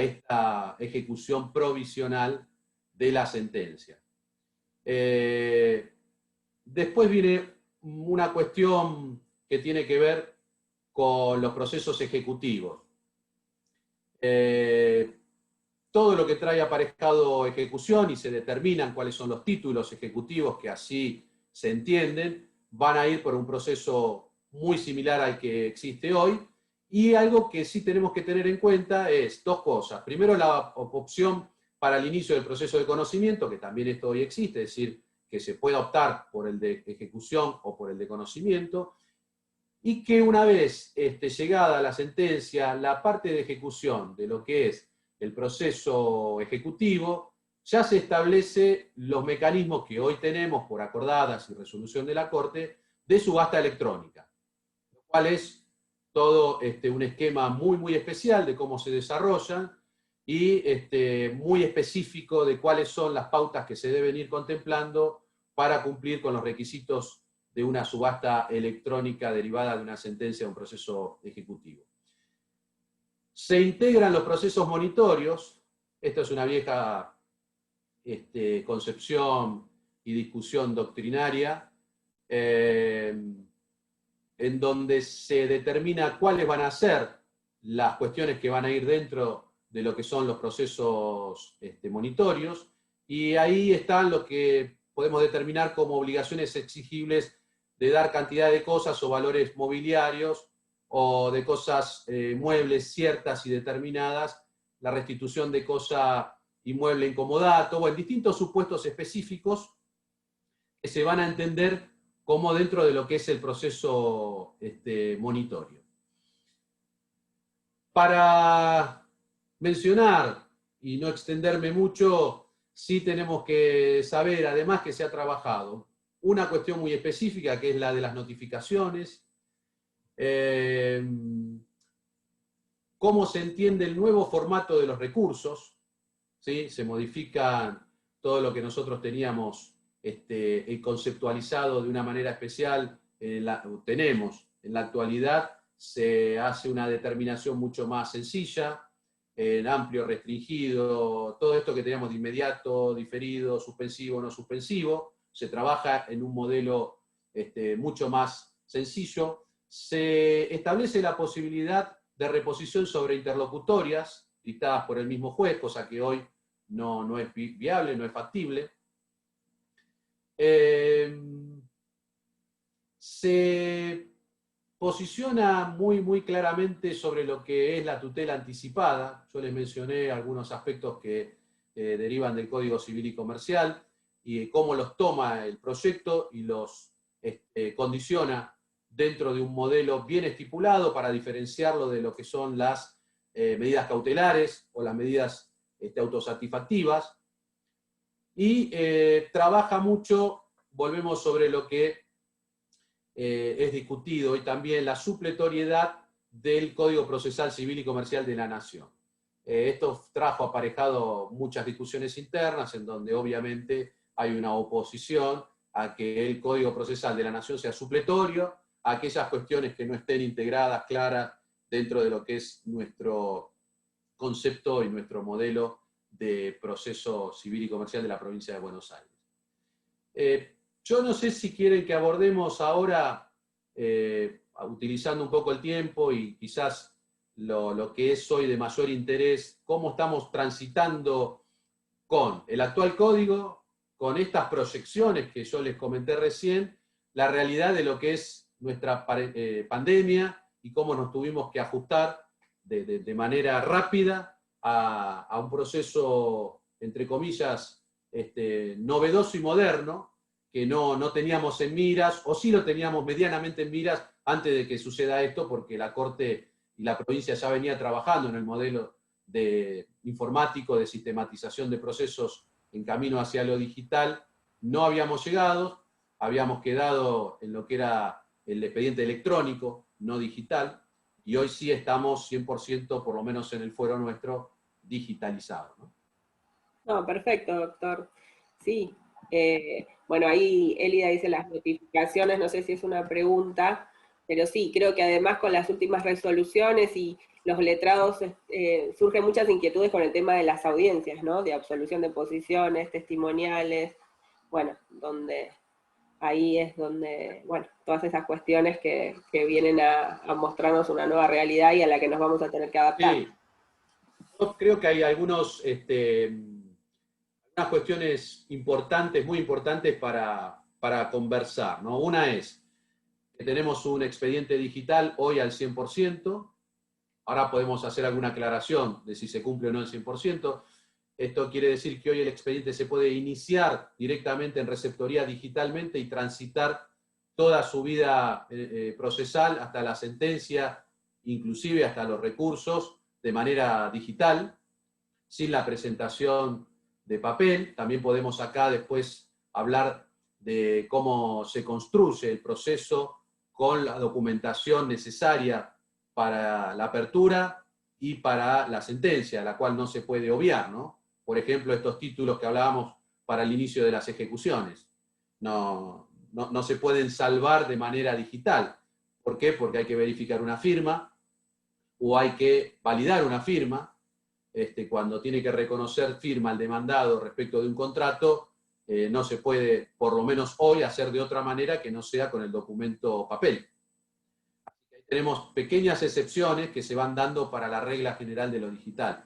esta ejecución provisional de la sentencia. Después viene una cuestión que tiene que ver con los procesos ejecutivos. Todo lo que trae aparejado ejecución y se determinan cuáles son los títulos ejecutivos que así se entienden, van a ir por un proceso muy similar al que existe hoy. Y algo que sí tenemos que tener en cuenta es dos cosas. Primero, la opción para el inicio del proceso de conocimiento, que también esto hoy existe, es decir, que se pueda optar por el de ejecución o por el de conocimiento, y que una vez llegada la sentencia, la parte de ejecución de lo que es el proceso ejecutivo, ya se establece los mecanismos que hoy tenemos por acordadas y resolución de la Corte de subasta electrónica, lo cual es todo un esquema muy, muy especial de cómo se desarrollan y muy específico de cuáles son las pautas que se deben ir contemplando para cumplir con los requisitos de una subasta electrónica derivada de una sentencia de un proceso ejecutivo. Se integran los procesos monitorios. Esta es una vieja concepción y discusión doctrinaria, en donde se determina cuáles van a ser las cuestiones que van a ir dentro de lo que son los procesos monitorios, y ahí están lo que podemos determinar como obligaciones exigibles de dar cantidad de cosas o valores mobiliarios o de cosas muebles ciertas y determinadas, la restitución de cosa inmueble en comodato, o en distintos supuestos específicos que se van a entender como dentro de lo que es el proceso monitorio. Para mencionar y no extenderme mucho, sí tenemos que saber, además, que se ha trabajado una cuestión muy específica, que es la de las notificaciones, cómo se entiende el nuevo formato de los recursos, ¿sí? Se modifica todo lo que nosotros teníamos conceptualizado de una manera especial, tenemos en la actualidad, se hace una determinación mucho más sencilla, en amplio, restringido, todo esto que teníamos de inmediato, diferido, suspensivo, no suspensivo, se trabaja en un modelo mucho más sencillo. Se establece la posibilidad de reposición sobre interlocutorias dictadas por el mismo juez, cosa que hoy no es viable, no es factible. Se posiciona muy, muy claramente sobre lo que es la tutela anticipada. Yo les mencioné algunos aspectos que derivan del Código Civil y Comercial y cómo los toma el proyecto y los condiciona dentro de un modelo bien estipulado para diferenciarlo de lo que son las medidas cautelares o las medidas autosatisfactivas. Y trabaja mucho, volvemos sobre lo que es discutido hoy también, la supletoriedad del Código Procesal Civil y Comercial de la Nación. Esto trajo aparejado muchas discusiones internas en donde obviamente hay una oposición a que el Código Procesal de la Nación sea supletorio a aquellas cuestiones que no estén integradas, claras, dentro de lo que es nuestro concepto y nuestro modelo de proceso civil y comercial de la provincia de Buenos Aires. Yo no sé si quieren que abordemos ahora, utilizando un poco el tiempo y quizás lo que es hoy de mayor interés, cómo estamos transitando con el actual código, con estas proyecciones que yo les comenté recién, la realidad de lo que es nuestra pandemia y cómo nos tuvimos que ajustar de manera rápida a un proceso, entre comillas, novedoso y moderno, que no teníamos en miras, o sí lo teníamos medianamente en miras antes de que suceda esto, porque la Corte y la provincia ya venía trabajando en el modelo informático de sistematización de procesos en camino hacia lo digital. No habíamos llegado, habíamos quedado en lo que era el expediente electrónico, no digital, y hoy sí estamos 100%, por lo menos en el fuero nuestro, digitalizado, ¿no? No, perfecto, doctor. Sí. Bueno, ahí Elida dice las notificaciones, no sé si es una pregunta, Pero sí, creo que además con las últimas resoluciones y los letrados surgen muchas inquietudes con el tema de las audiencias, ¿no? De absolución de posiciones, testimoniales, bueno, donde ahí es donde, bueno, todas esas cuestiones que vienen a mostrarnos una nueva realidad y a la que nos vamos a tener que adaptar. Sí. Yo creo que hay algunas cuestiones importantes, muy importantes para conversar, ¿no? Una es que tenemos un expediente digital hoy al 100%, ahora podemos hacer alguna aclaración de si se cumple o no el 100%. Esto quiere decir que hoy el expediente se puede iniciar directamente en receptoría digitalmente y transitar toda su vida procesal hasta la sentencia, inclusive hasta los recursos, de manera digital, sin la presentación de papel. También podemos acá después hablar de cómo se construye el proceso con la documentación necesaria para la apertura y para la sentencia, la cual no se puede obviar, ¿no? Por ejemplo, estos títulos que hablábamos para el inicio de las ejecuciones. No se pueden salvar de manera digital. ¿Por qué? Porque hay que verificar una firma o hay que validar una firma. Cuando tiene que reconocer firma el demandado respecto de un contrato, no se puede, por lo menos hoy, hacer de otra manera que no sea con el documento papel. Tenemos pequeñas excepciones que se van dando para la regla general de lo digital.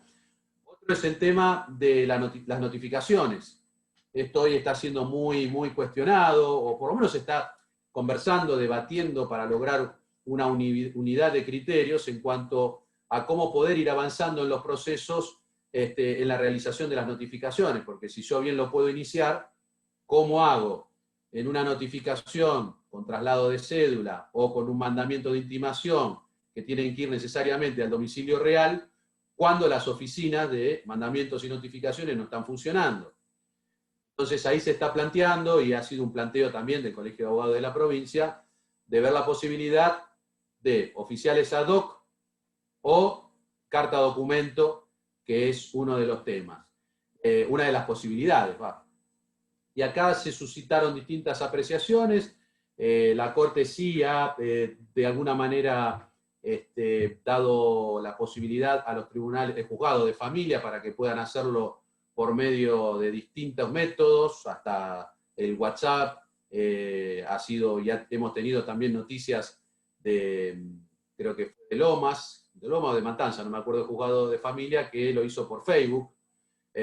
Otro es el tema de las notificaciones. Esto hoy está siendo muy, muy cuestionado, o por lo menos se está conversando, debatiendo para lograr una unidad de criterios en cuanto a cómo poder ir avanzando en los procesos en la realización de las notificaciones, porque si yo bien lo puedo iniciar, ¿cómo hago en una notificación con traslado de cédula o con un mandamiento de intimación que tienen que ir necesariamente al domicilio real, cuando las oficinas de mandamientos y notificaciones no están funcionando? Entonces ahí se está planteando, y ha sido un planteo también del Colegio de Abogados de la provincia, de ver la posibilidad de oficiales ad hoc o carta documento, que es uno de los temas, una de las posibilidades. Y acá se suscitaron distintas apreciaciones. La Corte sí ha, de alguna manera, dado la posibilidad a los tribunales de juzgado de familia para que puedan hacerlo por medio de distintos métodos, hasta el WhatsApp. Ya hemos tenido también noticias de, creo que fue de Lomas o de Matanza, no me acuerdo, el juzgado de familia, que lo hizo por Facebook.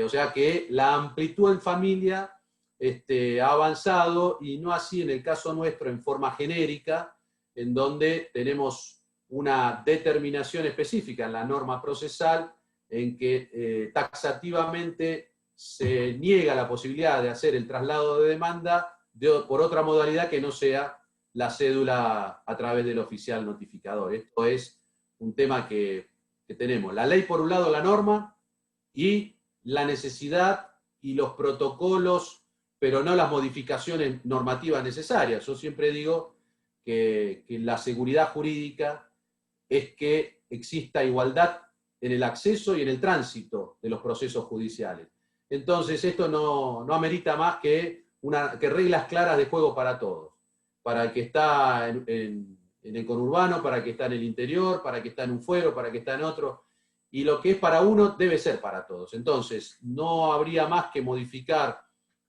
O sea que la amplitud en familia ha avanzado, y no así en el caso nuestro en forma genérica, en donde tenemos una determinación específica en la norma procesal en que taxativamente se niega la posibilidad de hacer el traslado de demanda por otra modalidad que no sea la cédula a través del oficial notificador. Esto es un tema que tenemos. La ley por un lado, la norma, y la necesidad y los protocolos, pero no las modificaciones normativas necesarias. Yo siempre digo que la seguridad jurídica es que exista igualdad en el acceso y en el tránsito de los procesos judiciales. Entonces esto no amerita más que reglas claras de juego para todos. Para el que está en el conurbano, para el que está en el interior, para el que está en un fuero, para el que está en otro. Y lo que es para uno debe ser para todos. Entonces, no habría más que modificar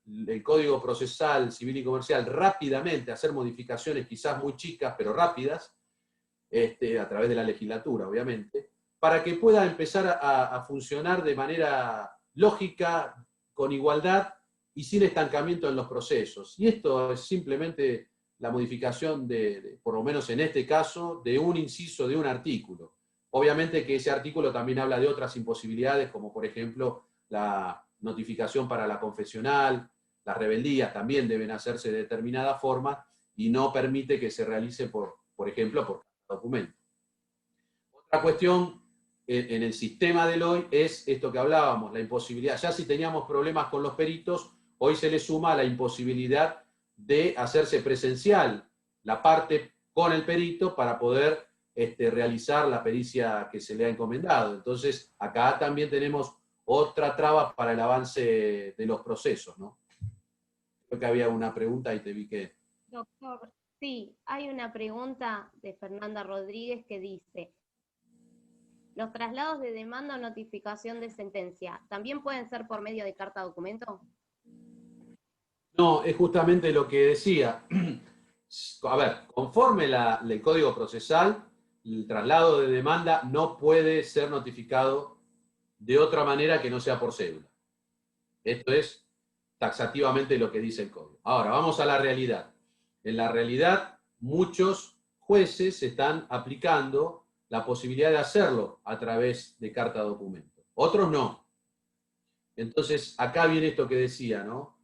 el Código Procesal Civil y Comercial rápidamente, hacer modificaciones quizás muy chicas, pero rápidas, a través de la legislatura, obviamente, para que pueda empezar a funcionar de manera lógica, con igualdad y sin estancamiento en los procesos. Y esto es simplemente la modificación por lo menos en este caso, de un inciso de un artículo. Obviamente que ese artículo también habla de otras imposibilidades, como por ejemplo la notificación para la confesional, las rebeldías también deben hacerse de determinada forma y no permite que se realice, por ejemplo, por documento. Otra cuestión en el sistema del hoy es esto que hablábamos, la imposibilidad. Ya si teníamos problemas con los peritos, hoy se le suma la imposibilidad de hacerse presencial la parte con el perito para poder realizar la pericia que se le ha encomendado. Entonces, acá también tenemos otra traba para el avance de los procesos, ¿no? Creo que había una pregunta y te vi que... Doctor, Sí, hay una pregunta de Fernanda Rodríguez que dice, ¿los traslados de demanda o notificación de sentencia también pueden ser por medio de carta documento? No, es justamente lo que decía. A ver, conforme el Código Procesal, el traslado de demanda no puede ser notificado de otra manera que no sea por cédula. Esto es taxativamente lo que dice el Código. Ahora, vamos a la realidad. En la realidad, muchos jueces están aplicando la posibilidad de hacerlo a través de carta documento. Otros no. Entonces, acá viene esto que decía, ¿no?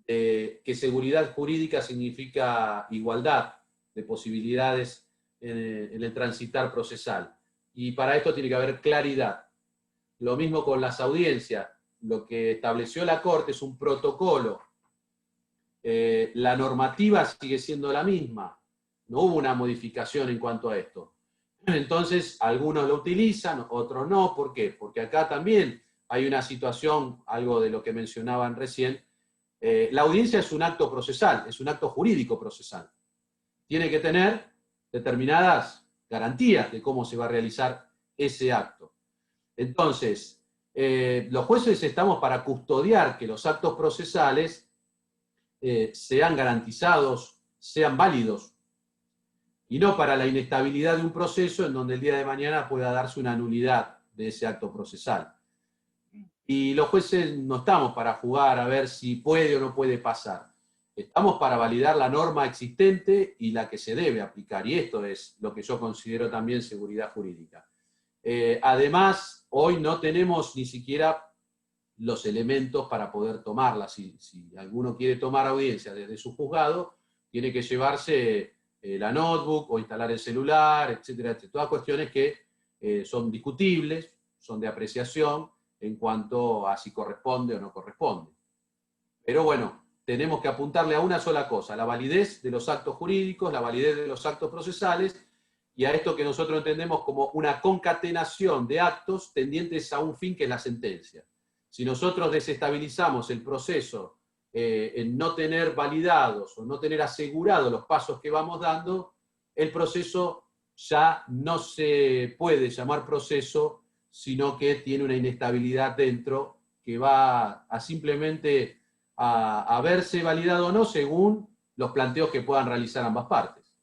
Que seguridad jurídica significa igualdad de posibilidades en el transitar procesal. Y para esto tiene que haber claridad. Lo mismo con las audiencias. Lo que estableció la Corte es un protocolo. La normativa sigue siendo la misma. No hubo una modificación en cuanto a esto. Entonces, algunos lo utilizan, otros no. ¿Por qué? Porque acá también hay una situación, algo de lo que mencionaban recién. La audiencia es un acto procesal, es un acto jurídico procesal. Tiene que tener determinadas garantías de cómo se va a realizar ese acto. Entonces, los jueces estamos para custodiar que los actos procesales sean garantizados, sean válidos, y no para la inestabilidad de un proceso en donde el día de mañana pueda darse una nulidad de ese acto procesal. Y los jueces no estamos para jugar a ver si puede o no puede pasar. Estamos para validar la norma existente y la que se debe aplicar. Y esto es lo que yo considero también seguridad jurídica. Además, hoy no tenemos ni siquiera los elementos para poder tomarla. Si alguno quiere tomar audiencia desde su juzgado, tiene que llevarse la notebook o instalar el celular, etcétera, etcétera. Todas cuestiones que son discutibles, son de apreciación en cuanto a si corresponde o no corresponde. Pero bueno, tenemos que apuntarle a una sola cosa, la validez de los actos jurídicos, la validez de los actos procesales, y a esto que nosotros entendemos como una concatenación de actos tendientes a un fin que es la sentencia. Si nosotros desestabilizamos el proceso en no tener validados o no tener asegurados los pasos que vamos dando, el proceso ya no se puede llamar proceso, sino que tiene una inestabilidad dentro que va a simplemente a verse validado o no según los planteos que puedan realizar ambas partes.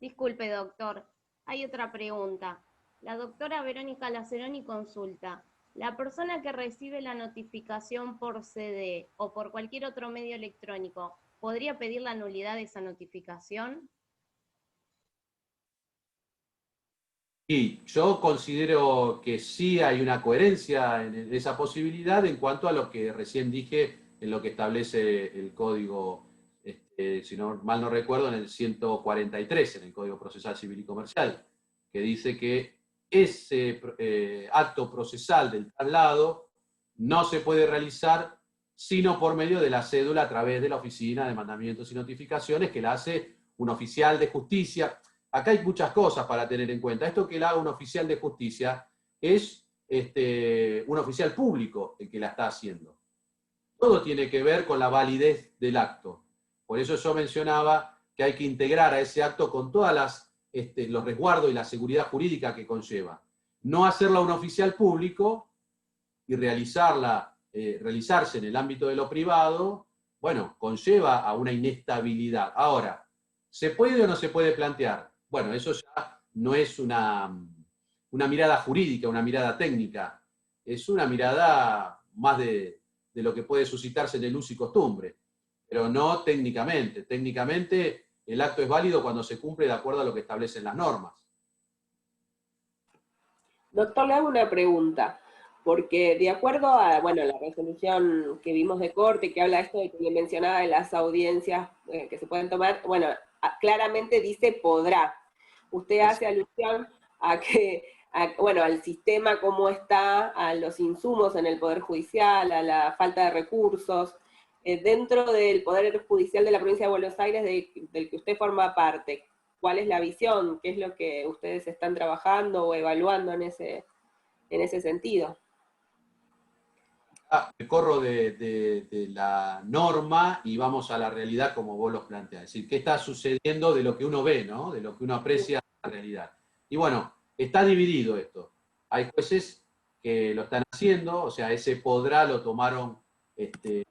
Disculpe, doctor. Hay otra pregunta. La doctora Verónica Laceroni consulta. ¿La persona que recibe la notificación por CD o por cualquier otro medio electrónico podría pedir la nulidad de esa notificación? Y yo considero que sí hay una coherencia en esa posibilidad en cuanto a lo que recién dije en lo que establece el código, si no, mal no recuerdo, en el 143, en el Código Procesal Civil y Comercial, que dice que ese acto procesal del traslado no se puede realizar sino por medio de la cédula a través de la Oficina de Mandamientos y Notificaciones que la hace un oficial de justicia. Acá hay muchas cosas para tener en cuenta. Esto que la haga un oficial de justicia es un oficial público el que la está haciendo. Todo tiene que ver con la validez del acto. Por eso yo mencionaba que hay que integrar a ese acto con todas los resguardos y la seguridad jurídica que conlleva. No hacerla un oficial público y realizarse en el ámbito de lo privado, bueno, conlleva a una inestabilidad. Ahora, ¿se puede o no se puede plantear? Bueno, eso ya no es una mirada jurídica, una mirada técnica, es una mirada más de lo que puede suscitarse en el uso y costumbre, pero no técnicamente. Técnicamente el acto es válido cuando se cumple de acuerdo a lo que establecen las normas. Doctor, le hago una pregunta, porque de acuerdo a, bueno, la resolución que vimos de corte, que habla esto de que mencionaba de las audiencias que se pueden tomar, bueno, claramente dice podrá. Usted hace alusión a que, bueno, al sistema como está, a los insumos en el Poder Judicial, a la falta de recursos, dentro del Poder Judicial de la Provincia de Buenos Aires, del que usted forma parte. ¿Cuál es la visión? ¿Qué es lo que ustedes están trabajando o evaluando en ese sentido? me corro de la norma y vamos a la realidad como vos los planteás. Es decir, qué está sucediendo de lo que uno ve, ¿no? De lo que uno aprecia la realidad. Y bueno, está dividido esto. Hay jueces que lo están haciendo, o sea, ese podrá lo tomaron desde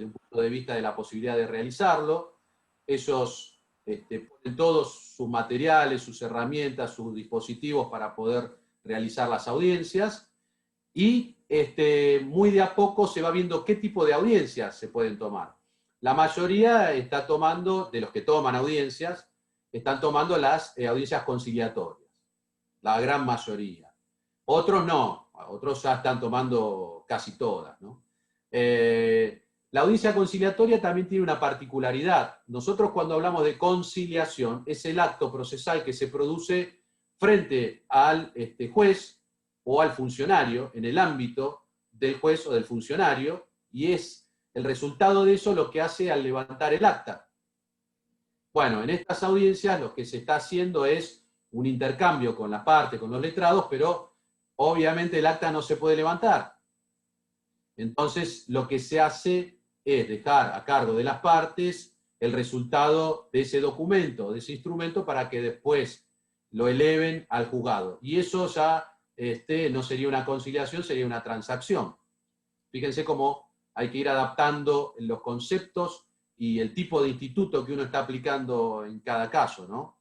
un punto de vista de la posibilidad de realizarlo. Ellos ponen todos sus materiales, sus herramientas, sus dispositivos para poder realizar las audiencias. Y muy de a poco se va viendo qué tipo de audiencias se pueden tomar. La mayoría está tomando, de los que toman audiencias, están tomando las audiencias conciliatorias. La gran mayoría. Otros no, otros ya están tomando casi todas, ¿no? La audiencia conciliatoria también tiene una particularidad. Nosotros cuando hablamos de conciliación, es el acto procesal que se produce frente al juez o al funcionario, en el ámbito del juez o del funcionario, y es el resultado de eso lo que hace al levantar el acta. Bueno, en estas audiencias lo que se está haciendo es un intercambio con la parte, con los letrados, pero obviamente el acta no se puede levantar. Entonces, lo que se hace es dejar a cargo de las partes el resultado de ese documento, de ese instrumento, para que después lo eleven al juzgado. Y eso ya no sería una conciliación, sería una transacción. Fíjense cómo hay que ir adaptando los conceptos y el tipo de instituto que uno está aplicando en cada caso, ¿no?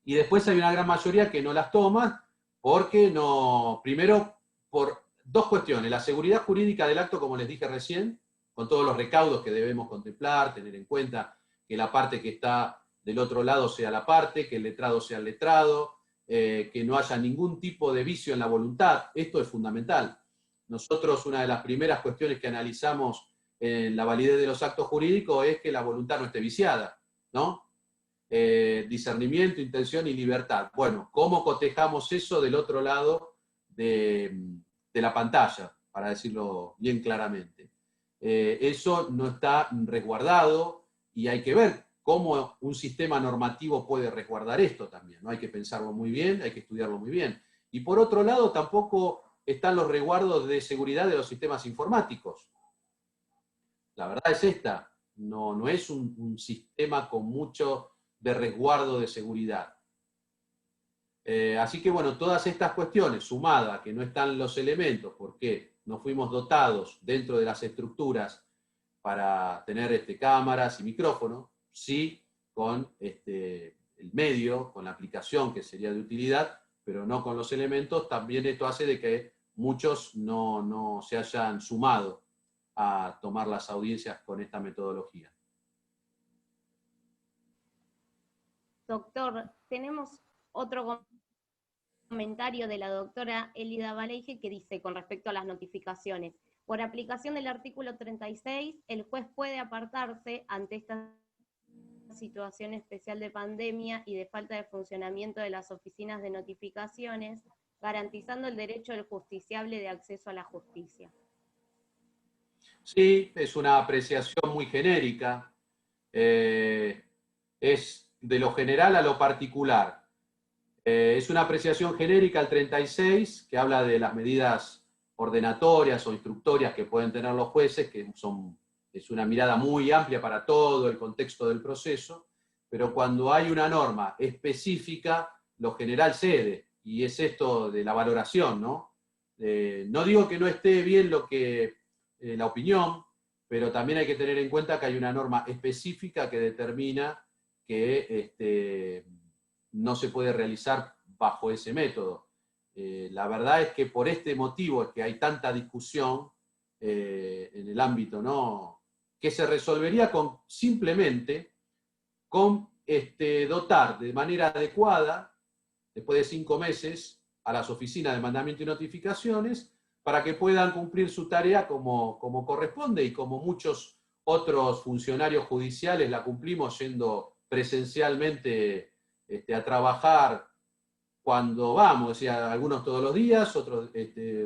Y después hay una gran mayoría que no las toma porque no, primero, por dos cuestiones: la seguridad jurídica del acto, como les dije recién, con todos los recaudos que debemos contemplar, tener en cuenta que la parte que está del otro lado sea la parte, que el letrado sea el letrado, que no haya ningún tipo de vicio en la voluntad. Esto es fundamental. Nosotros, una de las primeras cuestiones que analizamos en la validez de los actos jurídicos es que la voluntad no esté viciada, ¿no? Discernimiento, intención y libertad. Bueno, ¿cómo cotejamos eso del otro lado de la pantalla? Para decirlo bien claramente. Eso no está resguardado y hay que ver cómo un sistema normativo puede resguardar esto también, ¿no? Hay que pensarlo muy bien, hay que estudiarlo muy bien. Y por otro lado, tampoco están los resguardos de seguridad de los sistemas informáticos. La verdad es esta, no es un sistema con mucho de resguardo de seguridad. Así que bueno, todas estas cuestiones, sumadas a que no están los elementos, porque no fuimos dotados dentro de las estructuras para tener cámaras y micrófonos, sí con el medio, con la aplicación que sería de utilidad, pero no con los elementos. También esto hace de que muchos no se hayan sumado a tomar las audiencias con esta metodología. Doctor, tenemos otro comentario de la doctora Elida Valeige que dice con respecto a las notificaciones: por aplicación del artículo 36, el juez puede apartarse ante esta situación especial de pandemia y de falta de funcionamiento de las oficinas de notificaciones, garantizando el derecho del justiciable de acceso a la justicia. Sí, es una apreciación muy genérica. Es de lo general a lo particular. Es una apreciación genérica al 36, que habla de las medidas ordenatorias o instructorias que pueden tener los jueces, que es una mirada muy amplia para todo el contexto del proceso, pero cuando hay una norma específica, lo general cede, y es esto de la valoración, ¿no? No digo que no esté bien la opinión, pero también hay que tener en cuenta que hay una norma específica que determina que no se puede realizar bajo ese método. La verdad es que por este motivo es que hay tanta discusión en el ámbito, ¿no?, que se resolvería simplemente con dotar de manera adecuada, después de 5 meses, a las oficinas de mandamiento y notificaciones, para que puedan cumplir su tarea como corresponde y como muchos otros funcionarios judiciales la cumplimos yendo presencialmente a trabajar cuando vamos, o sea, algunos todos los días, otros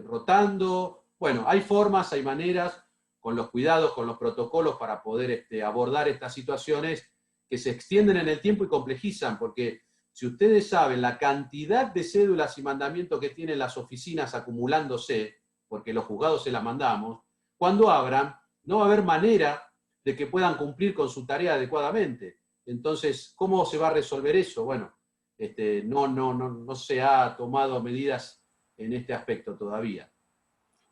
rotando. Bueno, hay formas, hay maneras, con los cuidados, con los protocolos, para poder abordar estas situaciones que se extienden en el tiempo y complejizan, porque si ustedes saben la cantidad de cédulas y mandamientos que tienen las oficinas acumulándose, porque los juzgados se las mandamos, cuando abran, no va a haber manera de que puedan cumplir con su tarea adecuadamente. Entonces, ¿cómo se va a resolver eso? Bueno, no se ha tomado medidas en este aspecto todavía.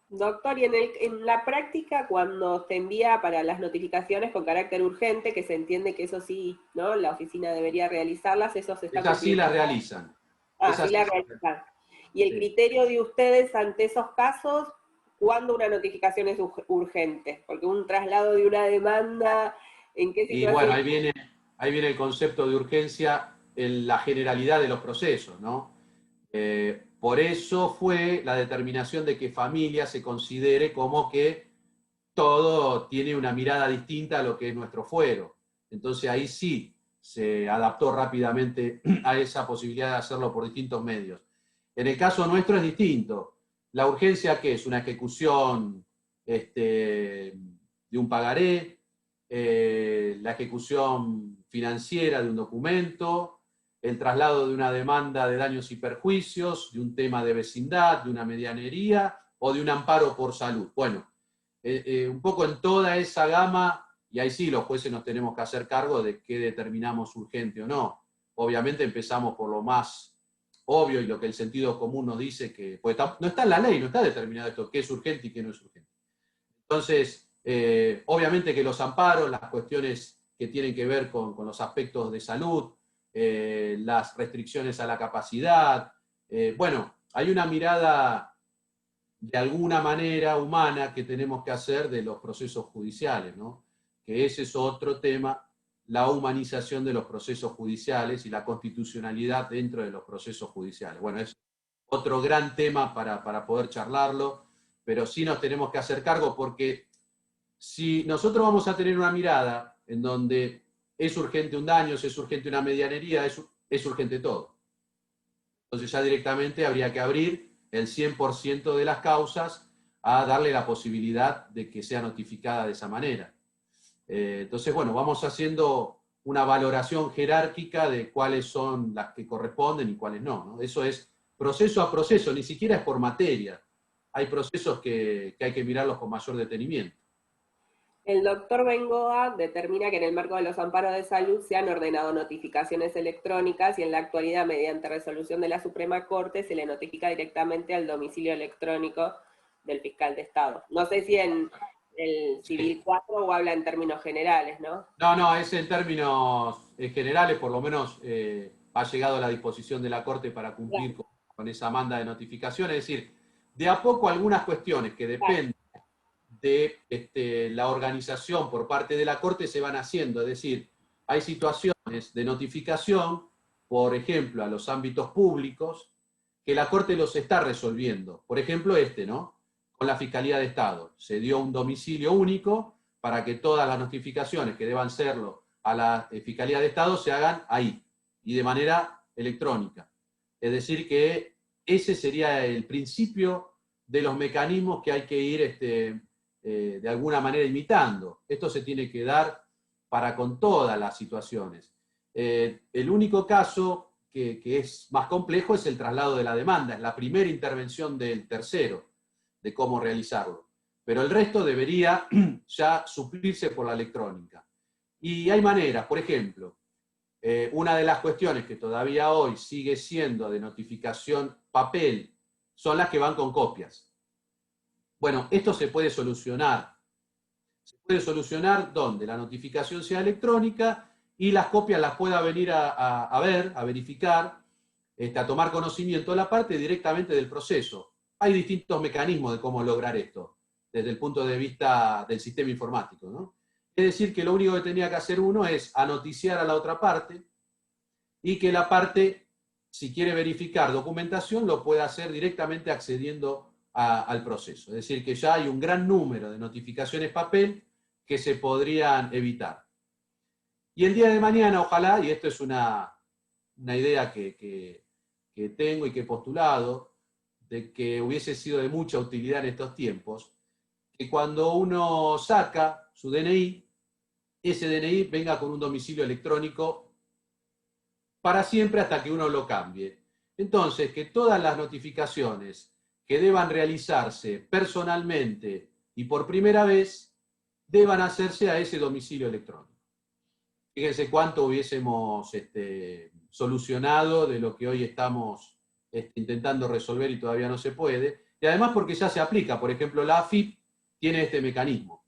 Doctor, y en la práctica, cuando se envía para las notificaciones con carácter urgente, que se entiende que eso sí, ¿no? La oficina debería realizarlas, eso se está Esas sí cumpliendo. las realizan. Ah, Esas sí la sí. realizan. Y el Sí. criterio de ustedes ante esos casos, ¿cuándo una notificación es urgente? Porque un traslado de una demanda, ¿en qué Y bueno, situación? ahí viene el concepto de urgencia en la generalidad de los procesos, ¿no? Por eso fue la determinación de que familia se considere como que todo tiene una mirada distinta a lo que es nuestro fuero. Entonces ahí sí se adaptó rápidamente a esa posibilidad de hacerlo por distintos medios. En el caso nuestro es distinto. La urgencia, ¿qué es? Una ejecución de un pagaré, la ejecución financiera de un documento, el traslado de una demanda de daños y perjuicios, de un tema de vecindad, de una medianería o de un amparo por salud. Bueno, un poco en toda esa gama, y ahí sí los jueces nos tenemos que hacer cargo de qué determinamos urgente o no. Obviamente empezamos por lo más obvio y lo que el sentido común nos dice que, pues no está en la ley, no está determinado esto, qué es urgente y qué no es urgente. Entonces, obviamente que los amparos, las cuestiones que tienen que ver con los aspectos de salud, las restricciones a la capacidad, bueno, hay una mirada de alguna manera humana que tenemos que hacer de los procesos judiciales, ¿no? Que ese es otro tema, la humanización de los procesos judiciales y la constitucionalidad dentro de los procesos judiciales. Bueno, es otro gran tema para poder charlarlo, pero sí nos tenemos que hacer cargo porque si nosotros vamos a tener una mirada en donde es urgente un daño, es urgente una medianería, es urgente todo. Entonces ya directamente habría que abrir el 100% de las causas a darle la posibilidad de que sea notificada de esa manera. Entonces, bueno, vamos haciendo una valoración jerárquica de cuáles son las que corresponden y cuáles no, ¿no? Eso es proceso a proceso, ni siquiera es por materia. Hay procesos que hay que mirarlos con mayor detenimiento. El doctor Bengoa determina que en el marco de los amparos de salud se han ordenado notificaciones electrónicas y en la actualidad, mediante resolución de la Suprema Corte, se le notifica directamente al domicilio electrónico del fiscal de Estado. No sé si en el Civil 4 o habla en términos generales, ¿no? No, es en términos generales, por lo menos ha llegado a la disposición de la Corte para cumplir con esa manda de notificación. Es decir, de a poco algunas cuestiones que dependen de la organización por parte de la Corte se van haciendo. Es decir, hay situaciones de notificación, por ejemplo, a los ámbitos públicos, que la Corte los está resolviendo. Por ejemplo, ¿no? Con la Fiscalía de Estado. Se dio un domicilio único para que todas las notificaciones que deban serlo a la Fiscalía de Estado se hagan ahí y de manera electrónica. Es decir, que ese sería el principio de los mecanismos que hay que ir de alguna manera imitando. Esto se tiene que dar para con todas las situaciones. El único caso que es más complejo es el traslado de la demanda, es la primera intervención del tercero de cómo realizarlo. Pero el resto debería ya suplirse por la electrónica. Y hay maneras, por ejemplo, una de las cuestiones que todavía hoy sigue siendo de notificación papel son las que van con copias. Bueno, esto se puede solucionar. Se puede solucionar donde la notificación sea electrónica y las copias las pueda venir a ver, a verificar, a tomar conocimiento de la parte directamente del proceso. Hay distintos mecanismos de cómo lograr esto, desde el punto de vista del sistema informático, ¿no? Es decir, que lo único que tenía que hacer uno es anoticiar a la otra parte y que la parte, si quiere verificar documentación, lo pueda hacer directamente accediendo al proceso. Es decir, que ya hay un gran número de notificaciones papel que se podrían evitar. Y el día de mañana, ojalá, y esto es una idea que tengo y que he postulado, de que hubiese sido de mucha utilidad en estos tiempos, que cuando uno saca su DNI, ese DNI venga con un domicilio electrónico para siempre hasta que uno lo cambie. Entonces, que todas las notificaciones que deban realizarse personalmente y por primera vez deban hacerse a ese domicilio electrónico. Fíjense cuánto hubiésemos solucionado de lo que hoy estamos intentando resolver y todavía no se puede, y además porque ya se aplica, por ejemplo, la AFIP tiene este mecanismo.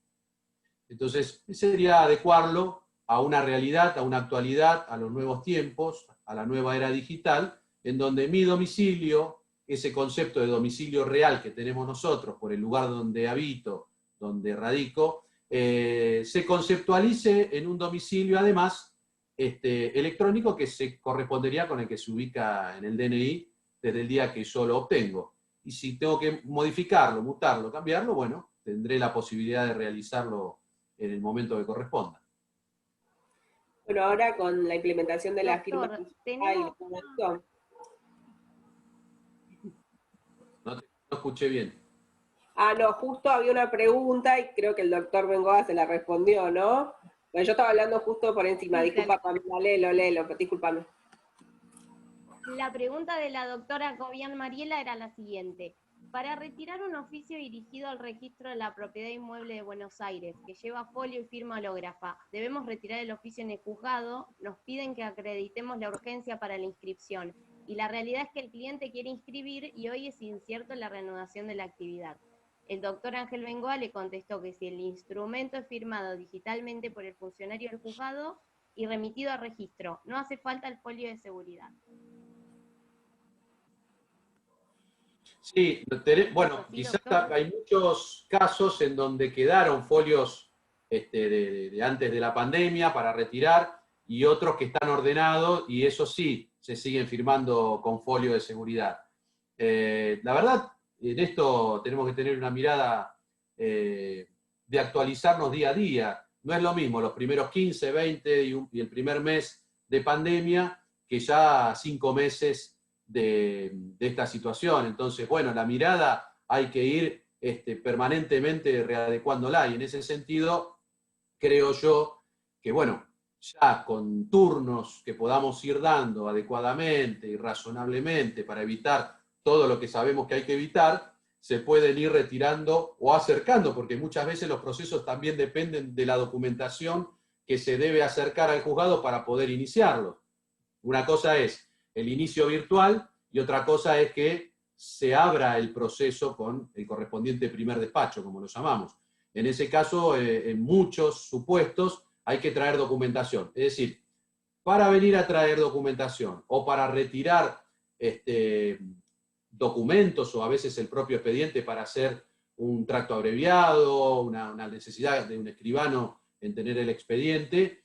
Entonces, sería adecuarlo a una realidad, a una actualidad, a los nuevos tiempos, a la nueva era digital, en donde mi domicilio, ese concepto de domicilio real que tenemos nosotros por el lugar donde habito, donde radico, se conceptualice en un domicilio, además, electrónico que se correspondería con el que se ubica en el DNI desde el día que yo lo obtengo. Y si tengo que modificarlo, mutarlo, cambiarlo, bueno, tendré la posibilidad de realizarlo en el momento que corresponda. Bueno, ahora con la implementación de la firma tenemos... No escuché bien. Ah, no, justo había una pregunta y creo que el doctor Bengoa se la respondió, ¿no? Bueno, yo estaba hablando justo por encima, disculpa, Pamela, léelo, discúlpame. La pregunta de la doctora Cobian Mariela era la siguiente. Para retirar un oficio dirigido al registro de la propiedad inmueble de Buenos Aires, que lleva folio y firma hológrafa, debemos retirar el oficio en el juzgado, nos piden que acreditemos la urgencia para la inscripción, y la realidad es que el cliente quiere inscribir y hoy es incierto la reanudación de la actividad. El doctor Ángel Bengoa le contestó que si el instrumento es firmado digitalmente por el funcionario del juzgado y remitido a registro, no hace falta el folio de seguridad. Sí, bueno, quizás hay muchos casos en donde quedaron folios de antes de la pandemia para retirar y otros que están ordenados y eso sí, se siguen firmando con folio de seguridad. La verdad, en esto tenemos que tener una mirada de actualizarnos día a día. No es lo mismo los primeros 15, 20 y el primer mes de pandemia que ya 5 meses de esta situación. Entonces, bueno, la mirada hay que ir permanentemente readecuándola y en ese sentido creo yo que, bueno, ya con turnos que podamos ir dando adecuadamente y razonablemente para evitar todo lo que sabemos que hay que evitar, se pueden ir retirando o acercando, porque muchas veces los procesos también dependen de la documentación que se debe acercar al juzgado para poder iniciarlo. Una cosa es el inicio virtual y otra cosa es que se abra el proceso con el correspondiente primer despacho, como lo llamamos. En ese caso, en muchos supuestos, hay que traer documentación. Es decir, para venir a traer documentación o para retirar documentos o a veces el propio expediente para hacer un tracto abreviado, una necesidad de un escribano en tener el expediente,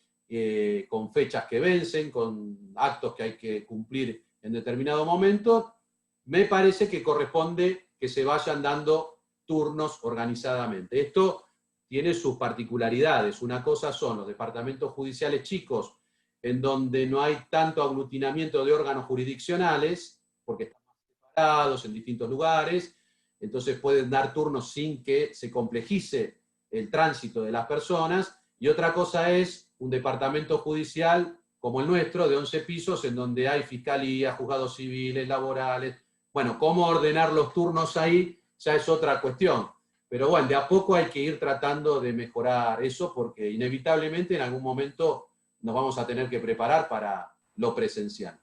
con fechas que vencen, con actos que hay que cumplir en determinado momento, me parece que corresponde que se vayan dando turnos organizadamente. Esto tiene sus particularidades. Una cosa son los departamentos judiciales chicos, en donde no hay tanto aglutinamiento de órganos jurisdiccionales, porque están más separados en distintos lugares, entonces pueden dar turnos sin que se complejice el tránsito de las personas, y otra cosa es un departamento judicial como el nuestro, de 11 pisos, en donde hay fiscalía, juzgados civiles, laborales. Bueno, cómo ordenar los turnos ahí ya es otra cuestión. Pero bueno, de a poco hay que ir tratando de mejorar eso, porque inevitablemente en algún momento nos vamos a tener que preparar para lo presencial.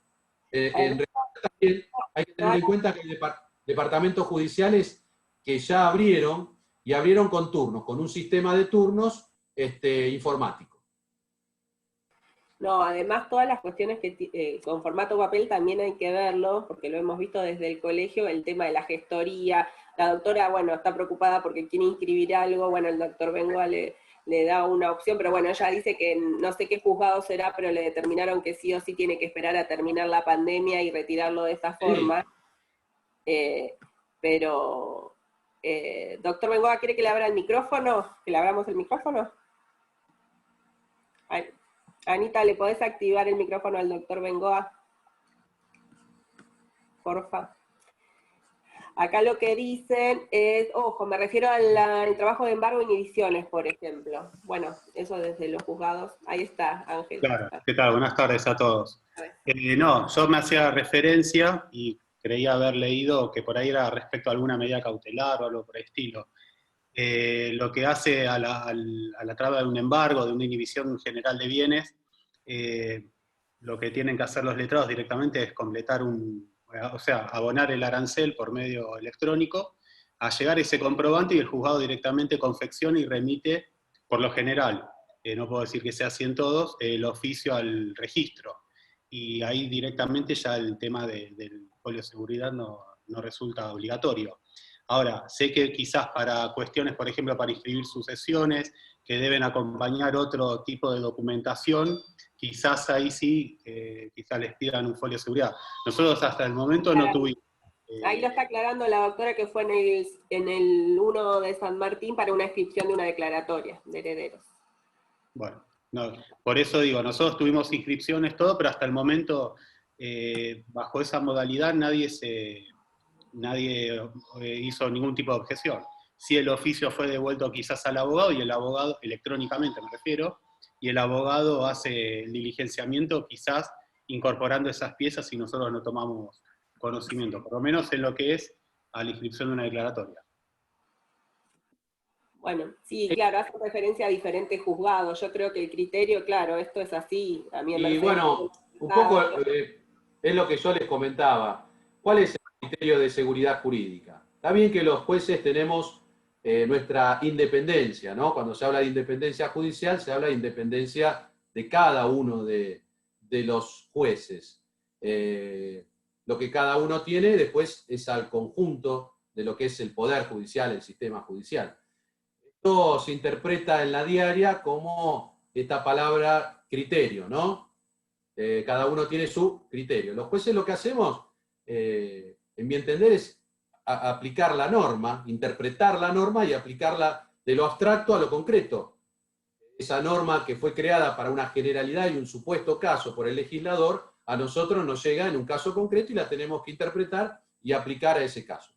En realidad también hay que tener en cuenta que hay departamentos judiciales que ya abrieron, y abrieron con turnos, con un sistema de turnos informático. No, además todas las cuestiones que con formato papel también hay que verlo, porque lo hemos visto desde el colegio, el tema de la gestoría. La doctora, bueno, está preocupada porque quiere inscribir algo, bueno, el doctor Bengoa le da una opción, pero bueno, ella dice que no sé qué juzgado será, pero le determinaron que sí o sí tiene que esperar a terminar la pandemia y retirarlo de esa forma. Pero, doctor Bengoa, ¿quiere que le abra el micrófono? ¿Que le abramos el micrófono? Ay. Anita, ¿le podés activar el micrófono al doctor Bengoa? Porfa. Acá lo que dicen es, ojo, me refiero al trabajo de embargo e inhibiciones, por ejemplo. Bueno, eso desde los juzgados. Ahí está, Ángel. Claro, ¿qué tal? Buenas tardes a todos. No, yo me hacía referencia y creía haber leído que por ahí era respecto a alguna medida cautelar o algo por el estilo. lo que hace a la traba de un embargo, de una inhibición general de bienes, lo que tienen que hacer los letrados directamente es completar o sea, abonar el arancel por medio electrónico, a llegar ese comprobante y el juzgado directamente confecciona y remite, por lo general, no puedo decir que sea así en todos, el oficio al registro. Y ahí directamente ya el tema del folio de seguridad no resulta obligatorio. Ahora, sé que quizás para cuestiones, por ejemplo, para inscribir sucesiones, que deben acompañar otro tipo de documentación, quizás ahí sí, quizás les pidan un folio de seguridad. Nosotros hasta el momento no tuvimos. Ahí lo está aclarando la doctora que fue en el 1 de San Martín para una inscripción de una declaratoria de herederos. Bueno, no, por eso digo, nosotros tuvimos inscripciones, todo, pero hasta el momento, bajo esa modalidad, nadie hizo ningún tipo de objeción. Si el oficio fue devuelto quizás al abogado, y el abogado, electrónicamente me refiero, y el abogado hace el diligenciamiento quizás incorporando esas piezas y nosotros no tomamos conocimiento, por lo menos en lo que es a la inscripción de una declaratoria. Bueno, sí, claro, hace referencia a diferentes juzgados. Yo creo que el criterio, claro, esto es así. A mí Y bueno, un poco es lo que yo les comentaba. ¿Cuál es el criterio de seguridad jurídica? Está bien que los jueces tenemos nuestra independencia, ¿no? Cuando se habla de independencia judicial, se habla de independencia de cada uno de los jueces. Lo que cada uno tiene después es al conjunto de lo que es el poder judicial, el sistema judicial. Esto se interpreta en la diaria como esta palabra criterio, ¿no? Cada uno tiene su criterio. Los jueces lo que hacemos, en mi entender, es aplicar la norma, interpretar la norma y aplicarla de lo abstracto a lo concreto. Esa norma que fue creada para una generalidad y un supuesto caso por el legislador, a nosotros nos llega en un caso concreto y la tenemos que interpretar y aplicar a ese caso.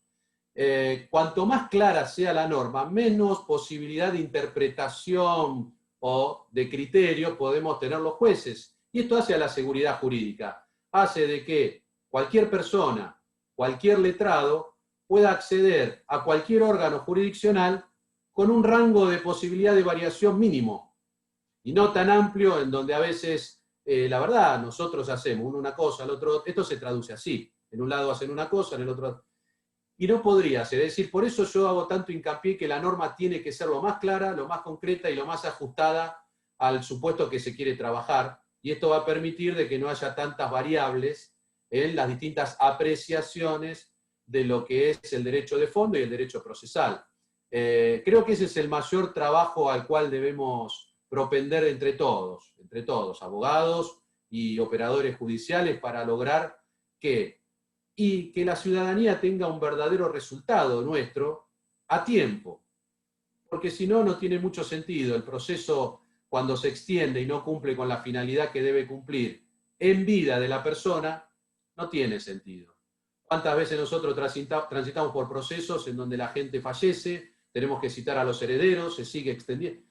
Cuanto más clara sea la norma, menos posibilidad de interpretación o de criterio podemos tener los jueces. Y esto hace a la seguridad jurídica. Hace de que cualquier persona, cualquier letrado, pueda acceder a cualquier órgano jurisdiccional con un rango de posibilidad de variación mínimo. Y no tan amplio en donde a veces, la verdad, nosotros hacemos una cosa, el otro, esto se traduce así. En un lado hacen una cosa, en el otro... Y no podría ser. Es decir, por eso yo hago tanto hincapié que la norma tiene que ser lo más clara, lo más concreta y lo más ajustada al supuesto que se quiere trabajar. Y esto va a permitir de que no haya tantas variables en las distintas apreciaciones de lo que es el derecho de fondo y el derecho procesal. Creo que ese es el mayor trabajo al cual debemos propender entre todos, abogados y operadores judiciales, para lograr que la ciudadanía tenga un verdadero resultado nuestro a tiempo. Porque si no, no tiene mucho sentido. El proceso, cuando se extiende y no cumple con la finalidad que debe cumplir en vida de la persona, no tiene sentido. ¿Cuántas veces nosotros transitamos por procesos en donde la gente fallece, tenemos que citar a los herederos, se sigue extendiendo?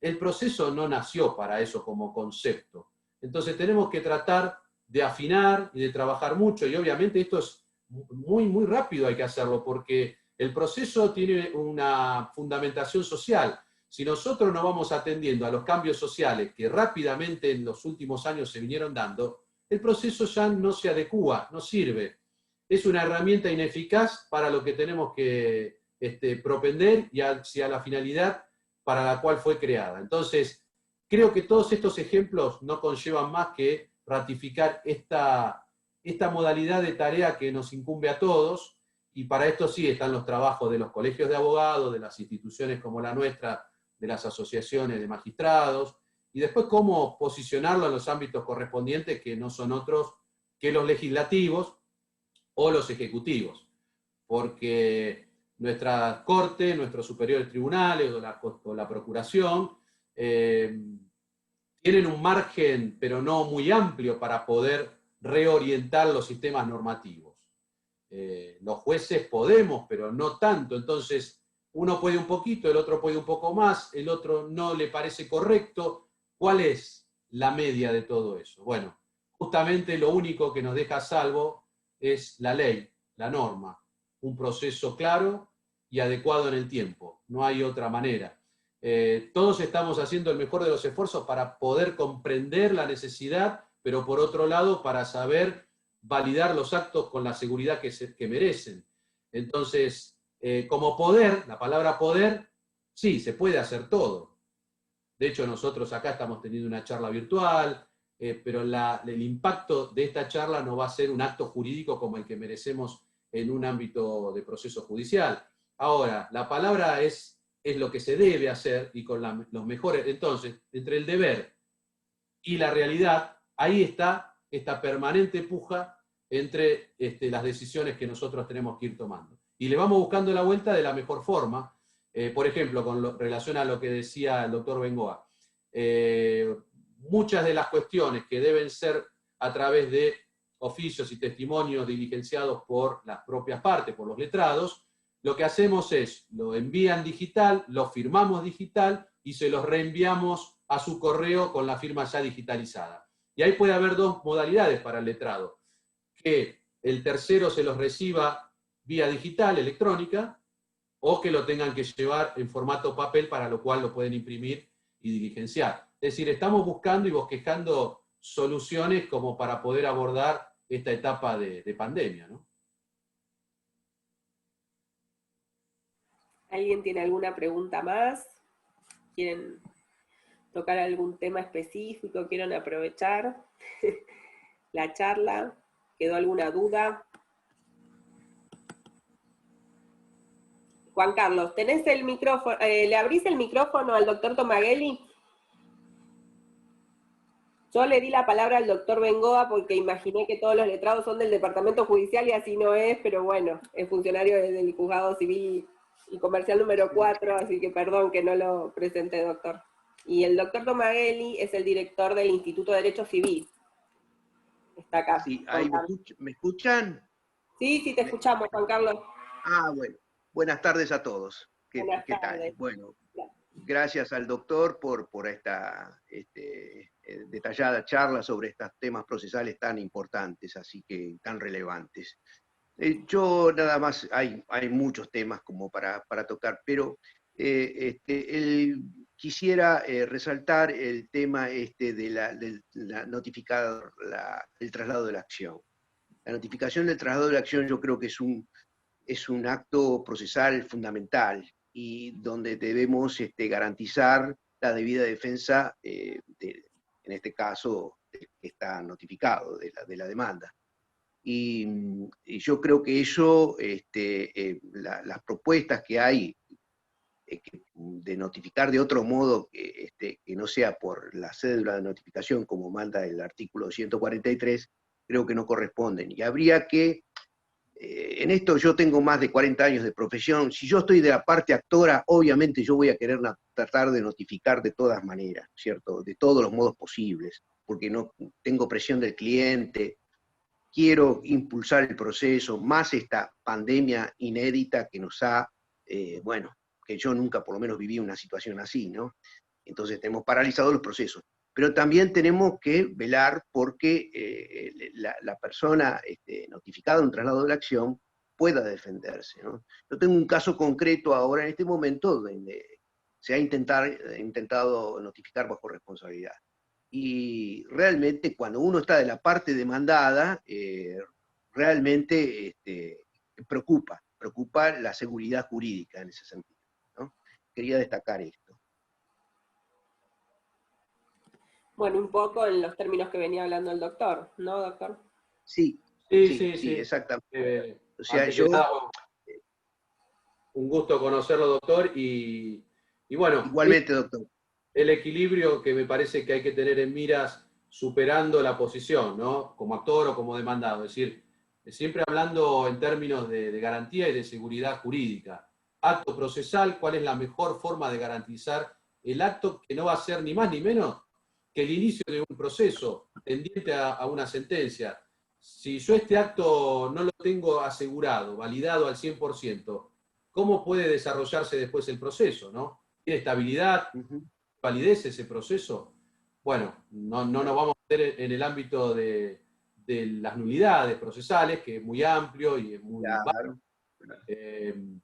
El proceso no nació para eso como concepto. Entonces tenemos que tratar de afinar y de trabajar mucho, y obviamente esto es muy, muy rápido, hay que hacerlo, porque el proceso tiene una fundamentación social. Si nosotros no vamos atendiendo a los cambios sociales que rápidamente en los últimos años se vinieron dando, el proceso ya no se adecúa, no sirve. Es una herramienta ineficaz para lo que tenemos que propender y hacia la finalidad para la cual fue creada. Entonces, creo que todos estos ejemplos no conllevan más que ratificar esta modalidad de tarea que nos incumbe a todos, y para esto sí están los trabajos de los colegios de abogados, de las instituciones como la nuestra, de las asociaciones de magistrados, y después cómo posicionarlo en los ámbitos correspondientes, que no son otros que los legislativos o los ejecutivos, porque nuestra Corte, nuestros superiores tribunales o la Procuración tienen un margen, pero no muy amplio, para poder reorientar los sistemas normativos. Los jueces podemos, pero no tanto. Entonces, uno puede un poquito, el otro puede un poco más, el otro no le parece correcto. ¿Cuál es la media de todo eso? Bueno, justamente lo único que nos deja a salvo es la ley, la norma. Un proceso claro, y adecuado en el tiempo. No hay otra manera. Todos estamos haciendo el mejor de los esfuerzos para poder comprender la necesidad, pero por otro lado para saber validar los actos con la seguridad que merecen. Entonces, como poder, la palabra poder, sí, se puede hacer todo. De hecho, nosotros acá estamos teniendo una charla virtual, pero el impacto de esta charla no va a ser un acto jurídico como el que merecemos en un ámbito de proceso judicial. Ahora, la palabra es lo que se debe hacer y con los mejores. Entonces, entre el deber y la realidad, ahí está esta permanente puja entre las decisiones que nosotros tenemos que ir tomando. Y le vamos buscando la vuelta de la mejor forma. Por ejemplo, con relación a lo que decía el doctor Bengoa, muchas de las cuestiones que deben ser a través de oficios y testimonios diligenciados por las propias partes, por los letrados, lo que hacemos es, lo envían digital, lo firmamos digital y se los reenviamos a su correo con la firma ya digitalizada. Y ahí puede haber dos modalidades para el letrado, que el tercero se los reciba vía digital, electrónica, o que lo tengan que llevar en formato papel, para lo cual lo pueden imprimir y diligenciar. Es decir, estamos buscando y bosquejando soluciones como para poder abordar esta etapa de pandemia, ¿no? ¿Alguien tiene alguna pregunta más? ¿Quieren tocar algún tema específico? ¿Quieren aprovechar la charla? ¿Quedó alguna duda? Juan Carlos, ¿tenés el micrófono? ¿Le abrís el micrófono al doctor Tomaguelli? Yo le di la palabra al doctor Bengoa porque imaginé que todos los letrados son del Departamento Judicial y así no es, pero bueno, es funcionario del Juzgado Civil y Comercial número 4, así que perdón que no lo presenté, doctor. Y el doctor Tomaguelli es el director del Instituto de Derecho Civil. Está acá. Sí, ahí ¿me escuchan? Sí, sí, te escuchamos, Juan Carlos. Ah, bueno. Buenas tardes a todos. Buenas ¿Qué tardes. tal? Bueno, gracias al doctor por esta detallada charla sobre estos temas procesales tan importantes, así que tan relevantes. Yo nada más, hay muchos temas como para tocar, pero quisiera resaltar el tema de la notificar el traslado de la acción. La notificación del traslado de la acción yo creo que es un acto procesal fundamental y donde debemos garantizar la debida defensa, en este caso, del que está notificado, de la demanda. Y yo creo que eso, las propuestas que hay de notificar de otro modo que no sea por la cédula de notificación como manda el artículo 143, creo que no corresponden. Y habría que, en esto yo tengo más de 40 años de profesión, si yo estoy de la parte actora, obviamente yo voy a querer tratar de notificar de todas maneras, ¿cierto? De todos los modos posibles, porque no tengo presión del cliente, quiero impulsar el proceso, más esta pandemia inédita que nos ha, bueno, que yo nunca por lo menos viví una situación así, ¿no? Entonces tenemos paralizados los procesos. Pero también tenemos que velar porque la persona notificada de un traslado de la acción pueda defenderse, ¿no? Yo tengo un caso concreto ahora en este momento donde se ha intentado notificar bajo responsabilidad. Y realmente cuando uno está de la parte demandada, realmente preocupa la seguridad jurídica en ese sentido, ¿no? Quería destacar esto. Bueno, un poco en los términos que venía hablando el doctor, ¿no, doctor? Sí, exactamente. O sea, yo... Un gusto conocerlo, doctor, y bueno... Igualmente, doctor. El equilibrio que me parece que hay que tener en miras superando la posición, ¿no? Como actor o como demandado. Es decir, siempre hablando en términos de garantía y de seguridad jurídica. Acto procesal, ¿cuál es la mejor forma de garantizar el acto que no va a ser ni más ni menos que el inicio de un proceso tendiente a una sentencia? Si yo este acto no lo tengo asegurado, validado al 100%, ¿cómo puede desarrollarse después el proceso, no? ¿Tiene estabilidad? ¿Validez ese proceso? Bueno, no nos vamos a meter en el ámbito de las nulidades procesales, que es muy amplio y es muy... Claro.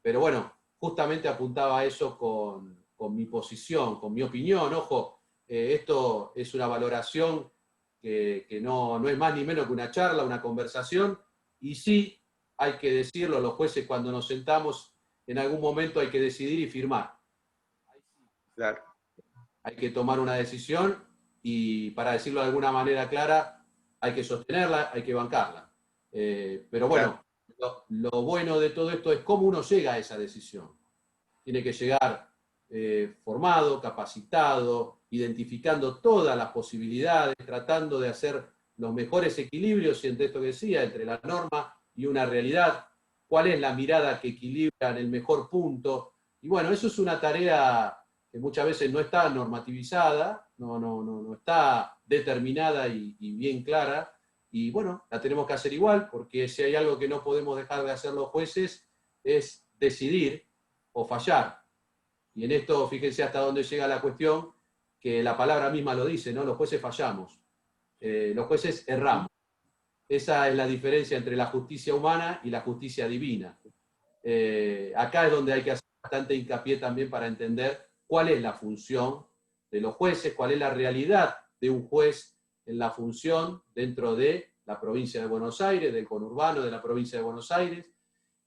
pero bueno, justamente apuntaba a eso con mi posición, con mi opinión. Ojo, esto es una valoración que no es más ni menos que una charla, una conversación, y sí, hay que decirlo, los jueces cuando nos sentamos, en algún momento hay que decidir y firmar. Claro. Hay que tomar una decisión y, para decirlo de alguna manera clara, hay que sostenerla, hay que bancarla. Pero bueno, lo bueno de todo esto es cómo uno llega a esa decisión. Tiene que llegar formado, capacitado, identificando todas las posibilidades, tratando de hacer los mejores equilibrios entre esto que decía, entre la norma y una realidad. ¿Cuál es la mirada que equilibra en el mejor punto? Y bueno, eso es una tarea que muchas veces no está normativizada, no está determinada y bien clara. Y bueno, la tenemos que hacer igual, porque si hay algo que no podemos dejar de hacer los jueces es decidir o fallar. Y en esto, fíjense hasta dónde llega la cuestión, que la palabra misma lo dice, ¿no? Los jueces fallamos, los jueces erramos. Esa es la diferencia entre la justicia humana y la justicia divina. Acá es donde hay que hacer bastante hincapié también para entender cuál es la función de los jueces, cuál es la realidad de un juez en la función dentro de la provincia de Buenos Aires, del conurbano de la provincia de Buenos Aires,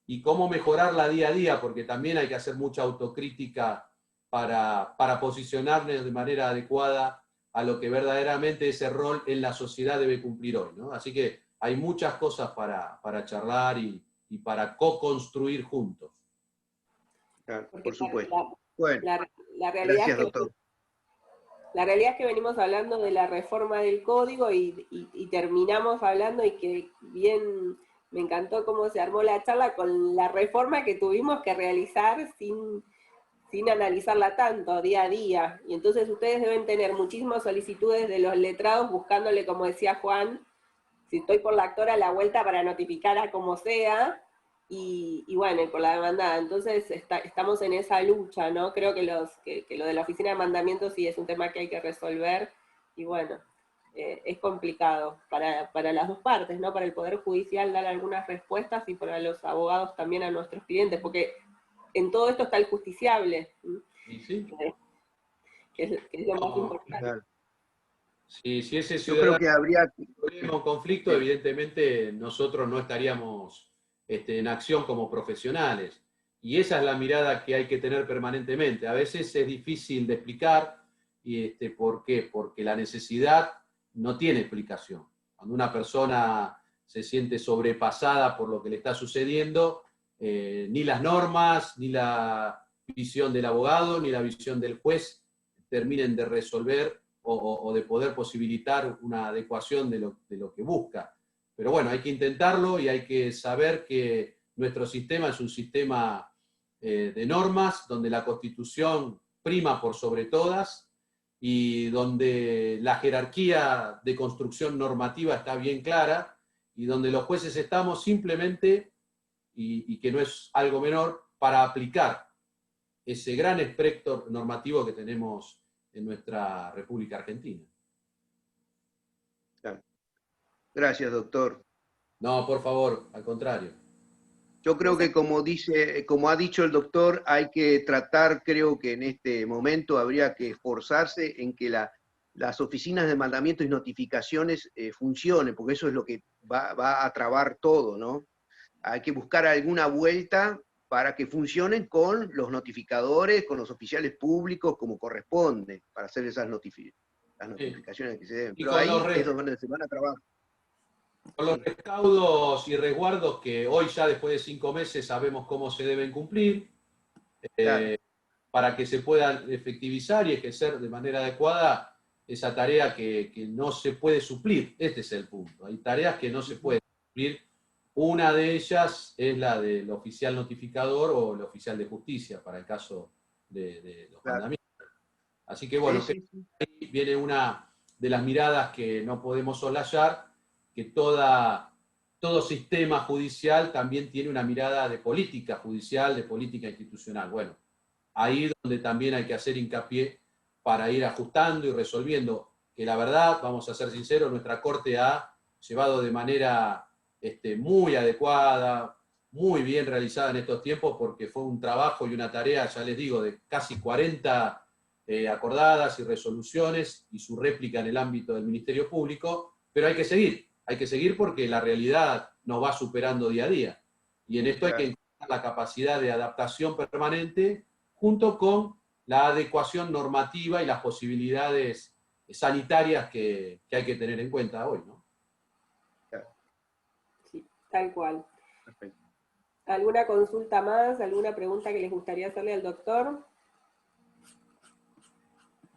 y cómo mejorarla día a día, porque también hay que hacer mucha autocrítica para posicionarnos de manera adecuada a lo que verdaderamente ese rol en la sociedad debe cumplir hoy, ¿no? Así que hay muchas cosas para charlar y para co-construir juntos. Claro, Porque por supuesto. Bueno, la realidad gracias, es que, doctor. la realidad es que venimos hablando de la reforma del código y terminamos hablando, y que bien me encantó cómo se armó la charla con la reforma que tuvimos que realizar sin analizarla tanto día a día. Y entonces ustedes deben tener muchísimas solicitudes de los letrados buscándole, como decía Juan, si estoy por la actora, la vuelta para notificar a como sea, y bueno, y por la demandada. Entonces estamos en esa lucha, ¿no? Creo que lo de la oficina de mandamientos sí es un tema que hay que resolver, y bueno, es complicado para las dos partes, ¿no? Para el Poder Judicial dar algunas respuestas, y para los abogados también a nuestros clientes, porque en todo esto está el justiciable, ¿Y sí? que es lo más importante. Claro. Si ese Yo creo ciudadano que habría tiene un problema, un conflicto, evidentemente nosotros no estaríamos en acción como profesionales. Y esa es la mirada que hay que tener permanentemente. A veces es difícil de explicar. ¿Por qué? Porque la necesidad no tiene explicación. Cuando una persona se siente sobrepasada por lo que le está sucediendo, ni las normas, ni la visión del abogado, ni la visión del juez terminen de resolver o de poder posibilitar una adecuación de lo que busca. Pero bueno, hay que intentarlo, y hay que saber que nuestro sistema es un sistema de normas, donde la Constitución prima por sobre todas, y donde la jerarquía de construcción normativa está bien clara, y donde los jueces estamos simplemente, y que no es algo menor, para aplicar ese gran espectro normativo que tenemos en nuestra República Argentina. Gracias, doctor. No, por favor, al contrario. Yo creo que como ha dicho el doctor, hay que tratar, creo que en este momento habría que esforzarse en que las oficinas de mandamientos y notificaciones funcionen, porque eso es lo que va a trabar todo, ¿no? Hay que buscar alguna vuelta para que funcionen con los notificadores, con los oficiales públicos, como corresponde, para hacer esas notificaciones que se deben. Pero ahí es donde se van a trabajar. Con los recaudos y resguardos que hoy, ya después de 5 meses, sabemos cómo se deben cumplir, Claro. para que se puedan efectivizar y ejercer de manera adecuada esa tarea que no se puede suplir. Este es el punto. Hay tareas que no se pueden suplir. Una de ellas es la del oficial notificador o el oficial de justicia, para el caso de los mandamientos. Así que bueno, Sí. ahí viene una de las miradas que no podemos soslayar, que todo sistema judicial también tiene una mirada de política judicial, de política institucional. Bueno, ahí es donde también hay que hacer hincapié para ir ajustando y resolviendo, que la verdad, vamos a ser sinceros, nuestra Corte ha llevado de manera muy adecuada, muy bien realizada en estos tiempos, porque fue un trabajo y una tarea, ya les digo, de casi 40 acordadas y resoluciones, y su réplica en el ámbito del Ministerio Público, pero hay que seguir porque la realidad nos va superando día a día, y en esto hay que encontrar la capacidad de adaptación permanente, junto con la adecuación normativa y las posibilidades sanitarias que hay que tener en cuenta hoy, ¿no? Sí, tal cual. Perfecto. ¿Alguna consulta más? ¿Alguna pregunta que les gustaría hacerle al doctor?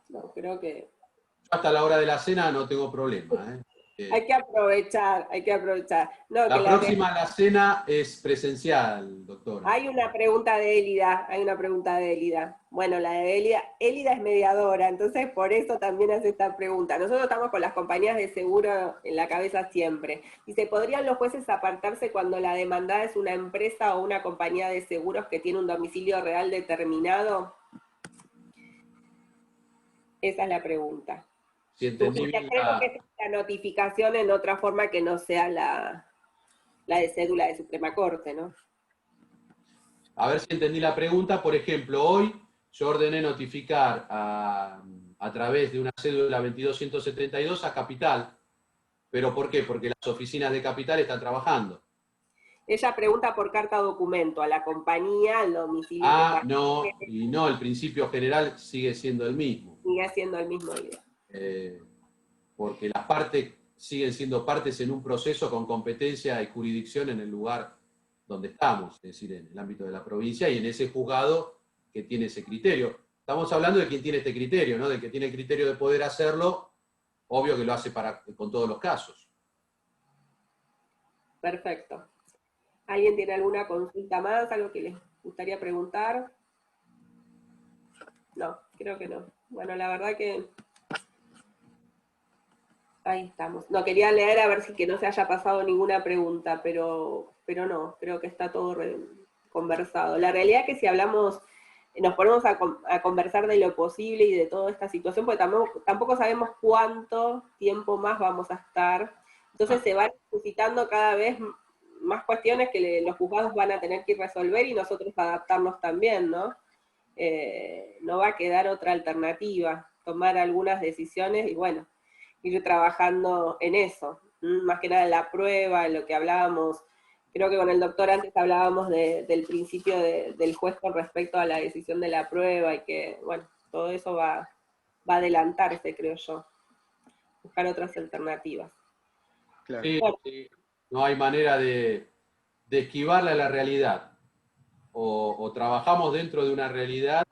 No, creo que... Hasta la hora de la cena no tengo problema, ¿eh? Hay que aprovechar, hay que aprovechar. No, La que próxima la cena es presencial, doctora. Hay una pregunta de Élida, hay una pregunta de Élida. Bueno, la de Élida es mediadora, entonces por eso también hace esta pregunta. Nosotros estamos con las compañías de seguro en la cabeza siempre. Dice, ¿podrían los jueces apartarse cuando la demandada es una empresa o una compañía de seguros que tiene un domicilio real determinado? Esa es la pregunta. Si entendí bien Creo que es la notificación en otra forma que no sea la de cédula de Suprema Corte, ¿no? A ver si entendí la pregunta. Por ejemplo, hoy yo ordené notificar a través de una cédula 22172 a Capital. ¿Pero por qué? Porque las oficinas de Capital están trabajando. Ella pregunta por carta documento a la compañía, al domicilio. Ah, no, y no, el principio general sigue siendo el mismo. Sigue siendo el mismo día. Porque las partes siguen siendo partes en un proceso con competencia y jurisdicción en el lugar donde estamos, es decir, en el ámbito de la provincia y en ese juzgado que tiene ese criterio. Estamos hablando de quien tiene este criterio, ¿no? Del que tiene el criterio de poder hacerlo, obvio que lo hace con todos los casos. Perfecto. ¿Alguien tiene alguna consulta más? ¿Algo que les gustaría preguntar? No, creo que no. Bueno, la verdad que... Ahí estamos. No, quería leer a ver si que no se haya pasado ninguna pregunta, pero no, creo que está todo conversado. La realidad es que si hablamos, nos ponemos a conversar de lo posible y de toda esta situación, porque tampoco sabemos cuánto tiempo más vamos a estar. Entonces se van suscitando cada vez más cuestiones que los juzgados van a tener que resolver y nosotros adaptarnos también, ¿no? No va a quedar otra alternativa, tomar algunas decisiones y bueno, ir trabajando en eso, más que nada en la prueba, en lo que hablábamos. Creo que con el doctor antes hablábamos del principio del juez con respecto a la decisión de la prueba y que, bueno, todo eso va a adelantarse, creo yo. Buscar otras alternativas. Claro. Sí, sí. No hay manera de esquivarle a la realidad. O trabajamos dentro de una realidad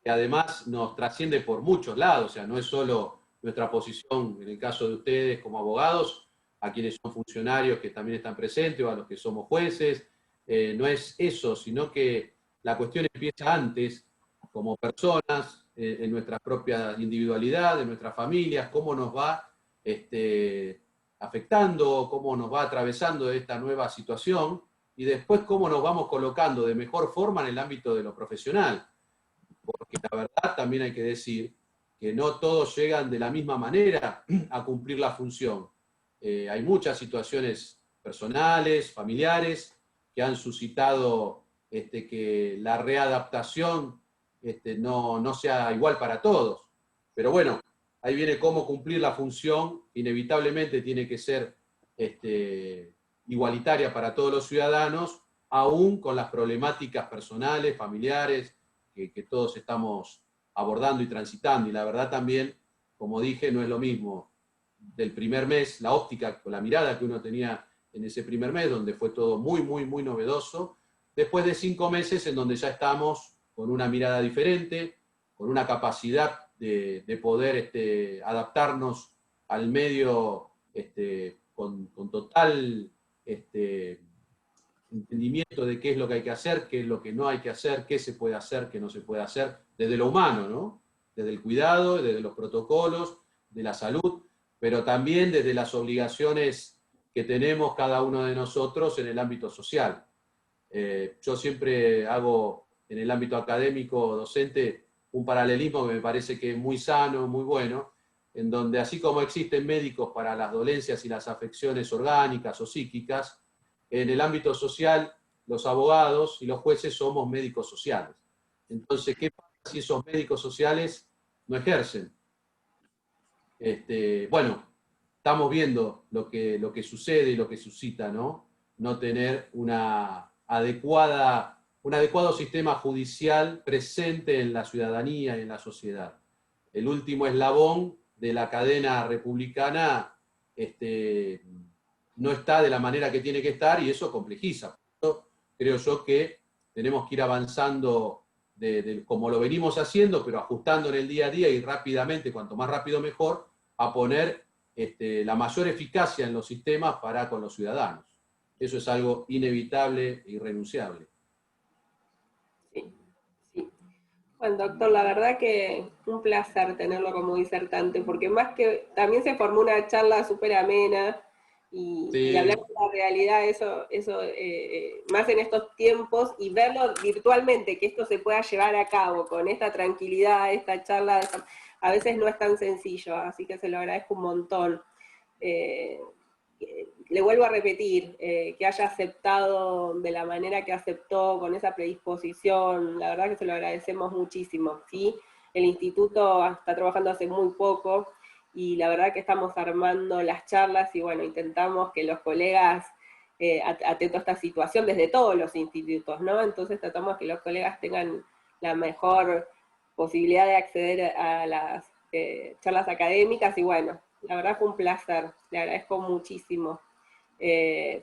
que además nos trasciende por muchos lados, o sea, no es solo nuestra posición, en el caso de ustedes como abogados, a quienes son funcionarios que también están presentes, o a los que somos jueces, no es eso, sino que la cuestión empieza antes, como personas, en nuestra propia individualidad, en nuestras familias, cómo nos va afectando, cómo nos va atravesando esta nueva situación, y después cómo nos vamos colocando de mejor forma en el ámbito de lo profesional. Porque la verdad también hay que decir que no todos llegan de la misma manera a cumplir la función. Hay muchas situaciones personales, familiares, que han suscitado que la readaptación no sea igual para todos. Pero bueno, ahí viene cómo cumplir la función, inevitablemente tiene que ser igualitaria para todos los ciudadanos, aún con las problemáticas personales, familiares, que todos estamos abordando y transitando. Y la verdad también, como dije, no es lo mismo del primer mes, la óptica, la mirada que uno tenía en ese primer mes, donde fue todo muy, muy, muy novedoso, después de 5 meses en donde ya estamos con una mirada diferente, con una capacidad de poder adaptarnos al medio con total entendimiento de qué es lo que hay que hacer, qué es lo que no hay que hacer, qué se puede hacer, qué no se puede hacer, desde lo humano, ¿no? Desde el cuidado, desde los protocolos, de la salud, pero también desde las obligaciones que tenemos cada uno de nosotros en el ámbito social. Yo siempre hago en el ámbito académico, docente, un paralelismo que me parece que es muy sano, muy bueno, en donde así como existen médicos para las dolencias y las afecciones orgánicas o psíquicas, en el ámbito social los abogados y los jueces somos médicos sociales. Entonces, ¿qué pasa si esos médicos sociales no ejercen? Bueno, estamos viendo lo que sucede y lo que suscita, ¿no? No tener un adecuado sistema judicial presente en la ciudadanía y en la sociedad. El último eslabón de la cadena republicana no está de la manera que tiene que estar y eso complejiza. Creo yo que tenemos que ir avanzando como lo venimos haciendo, pero ajustando en el día a día y rápidamente, cuanto más rápido mejor, a poner la mayor eficacia en los sistemas para con los ciudadanos. Eso es algo inevitable e irrenunciable. Sí, sí. Bueno, doctor, la verdad que un placer tenerlo como disertante, porque más que también se formó una charla súper amena y, Sí. y hablar de la realidad, eso más en estos tiempos, y verlo virtualmente, que esto se pueda llevar a cabo con esta tranquilidad, esta charla, a veces no es tan sencillo, así que se lo agradezco un montón. Le vuelvo a repetir, que haya aceptado de la manera que aceptó, con esa predisposición, la verdad que se lo agradecemos muchísimo, ¿sí? El instituto está trabajando hace muy poco, y la verdad que estamos armando las charlas, y bueno, intentamos que los colegas, atentos a esta situación desde todos los institutos, ¿no? Entonces tratamos que los colegas tengan la mejor posibilidad de acceder a las charlas académicas, y bueno, la verdad fue un placer, le agradezco muchísimo.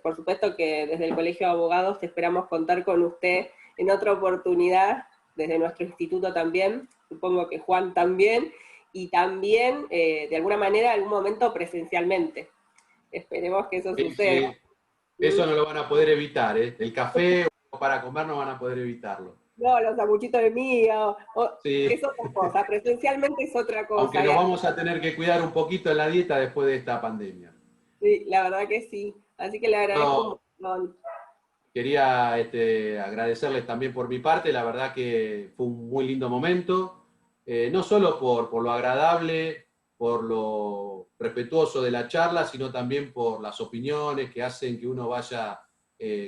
Por supuesto que desde el Colegio de Abogados esperamos contar con usted en otra oportunidad, desde nuestro instituto también, supongo que Juan también, y también de alguna manera, en algún momento presencialmente. Esperemos que eso suceda. Sí. Eso no lo van a poder evitar, ¿eh? El café para comer no van a poder evitarlo. No, los sanguchitos de mío, Sí. es otra cosa, presencialmente es otra cosa. Aunque nos vamos a tener que cuidar un poquito en la dieta después de esta pandemia. Sí, la verdad que sí. Así que le agradezco un montón. Quería agradecerles también por mi parte, la verdad que fue un muy lindo momento, no solo por lo agradable, por lo respetuoso de la charla, sino también por las opiniones que hacen que uno vaya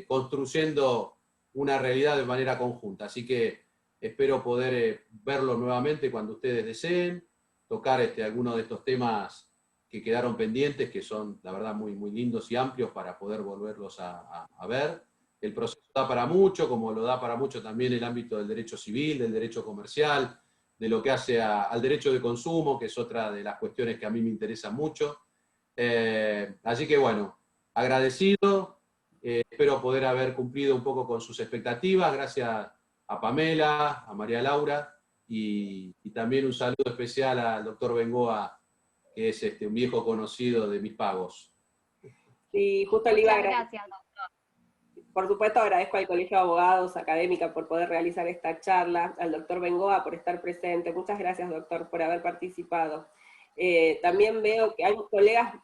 construyendo una realidad de manera conjunta. Así que espero poder verlo nuevamente cuando ustedes deseen, tocar algunos de estos temas que quedaron pendientes, que son, la verdad, muy, muy lindos y amplios para poder volverlos a ver. El proceso da para mucho, como lo da para mucho también el ámbito del derecho civil, del derecho comercial, de lo que hace al derecho de consumo, que es otra de las cuestiones que a mí me interesan mucho. Así que bueno, agradecido, espero poder haber cumplido un poco con sus expectativas, gracias a Pamela, a María Laura, y también un saludo especial al doctor Bengoa, que es un viejo conocido de mis pagos. Sí, justo le iba a Muchas agradecer. gracias, doctor. Por supuesto, agradezco al Colegio de Abogados Académica por poder realizar esta charla, al doctor Bengoa por estar presente. Muchas gracias, doctor, por haber participado. También veo que hay colegas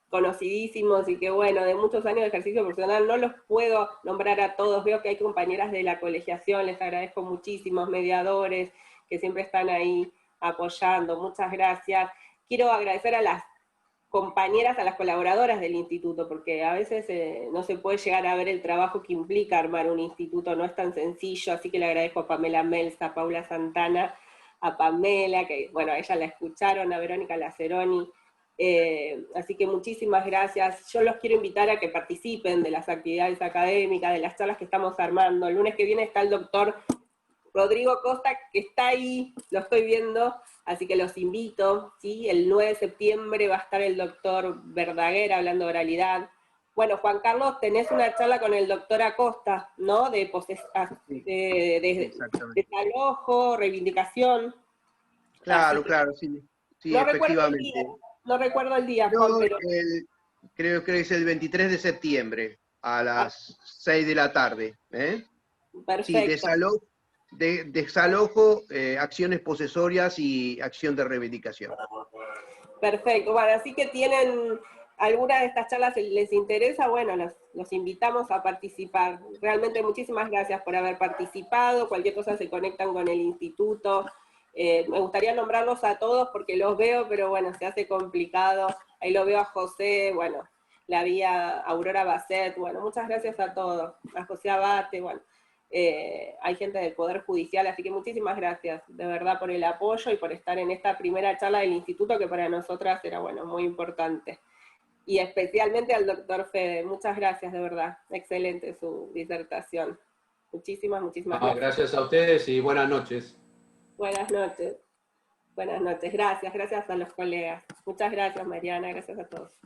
conocidísimos y que, bueno, de muchos años de ejercicio profesional, no los puedo nombrar a todos. Veo que hay compañeras de la colegiación, les agradezco muchísimo, mediadores que siempre están ahí apoyando. Muchas gracias. Quiero agradecer a las compañeras, a las colaboradoras del instituto, porque a veces no se puede llegar a ver el trabajo que implica armar un instituto, no es tan sencillo, así que le agradezco a Pamela Melsa, a Paula Santana, a Pamela, que bueno, a ella la escucharon, a Verónica Laceroni, así que muchísimas gracias. Yo los quiero invitar a que participen de las actividades académicas, de las charlas que estamos armando. El lunes que viene está el doctor Rodrigo Costa, que está ahí, lo estoy viendo, así que los invito, ¿sí? El 9 de septiembre va a estar el doctor Verdaguer hablando de oralidad. Bueno, Juan Carlos, tenés una charla con el doctor Acosta, ¿no? De desalojo, reivindicación. Claro, claro, sí, sí, no efectivamente. Recuerdo el día, Juan, pero... Creo que es el 23 de septiembre, a las 6 de la tarde. Perfecto. Sí, desalojo, acciones posesorias y acción de reivindicación. Perfecto, bueno, así que tienen alguna de estas charlas, les interesa, bueno, los invitamos a participar. Realmente muchísimas gracias por haber participado, cualquier cosa se conectan con el instituto. Me gustaría nombrarlos a todos porque los veo, pero bueno, se hace complicado. Ahí lo veo a José, bueno, la vi a Aurora Basset, bueno, muchas gracias a todos, a José Abate, bueno, hay gente del Poder Judicial, así que muchísimas gracias, de verdad, por el apoyo y por estar en esta primera charla del instituto, que para nosotras era, bueno, muy importante. Y especialmente al doctor Fede, muchas gracias, de verdad, excelente su disertación. Muchísimas gracias. Gracias a ustedes y buenas noches. Buenas noches. Buenas noches, gracias a los colegas. Muchas gracias, Mariana, gracias a todos.